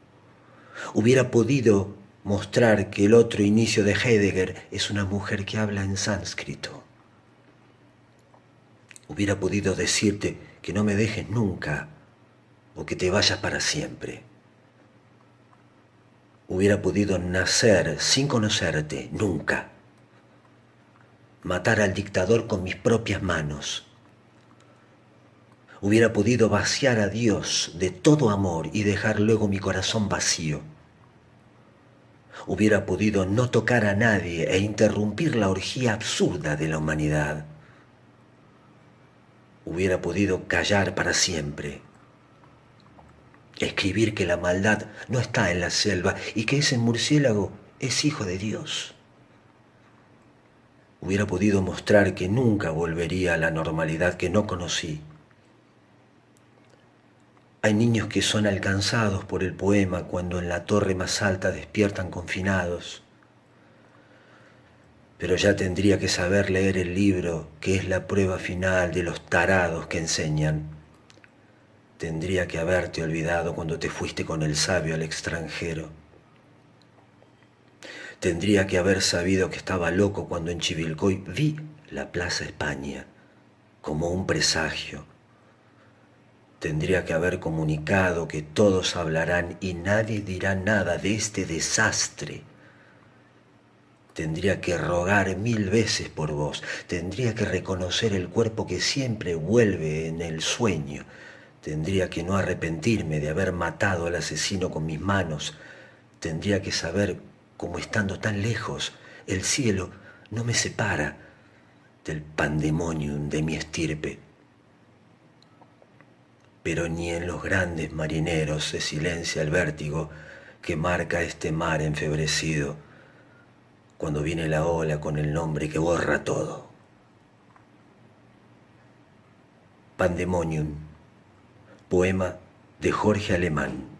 Hubiera podido mostrar que el otro inicio de Heidegger es una mujer que habla en sánscrito. Hubiera podido decirte que no me dejes nunca o que te vayas para siempre. Hubiera podido nacer sin conocerte nunca. Matar al dictador con mis propias manos. Hubiera podido vaciar a Dios de todo amor y dejar luego mi corazón vacío. Hubiera podido no tocar a nadie e interrumpir la orgía absurda de la humanidad. Hubiera podido callar para siempre. Escribir que la maldad no está en la selva y que ese murciélago es hijo de Dios. Hubiera podido mostrar que nunca volvería a la normalidad que no conocí. Hay niños que son alcanzados por el poema cuando en la torre más alta despiertan confinados. Pero ya tendría que saber leer el libro, que es la prueba final de los tarados que enseñan. Tendría que haberte olvidado cuando te fuiste con el sabio al extranjero. Tendría que haber sabido que estaba loco cuando en Chivilcoy vi la Plaza España como un presagio. Tendría que haber comunicado que todos hablarán y nadie dirá nada de este desastre. Tendría que rogar 1000 veces por vos. Tendría que reconocer el cuerpo que siempre vuelve en el sueño. Tendría que no arrepentirme de haber matado al asesino con mis manos. Tendría que saber, como estando tan lejos, el cielo no me separa del pandemonium de mi estirpe. Pero ni en los grandes marineros se silencia el vértigo que marca este mar enfebrecido cuando viene la ola con el nombre que borra todo. Pandemonium, poema de Jorge Alemán.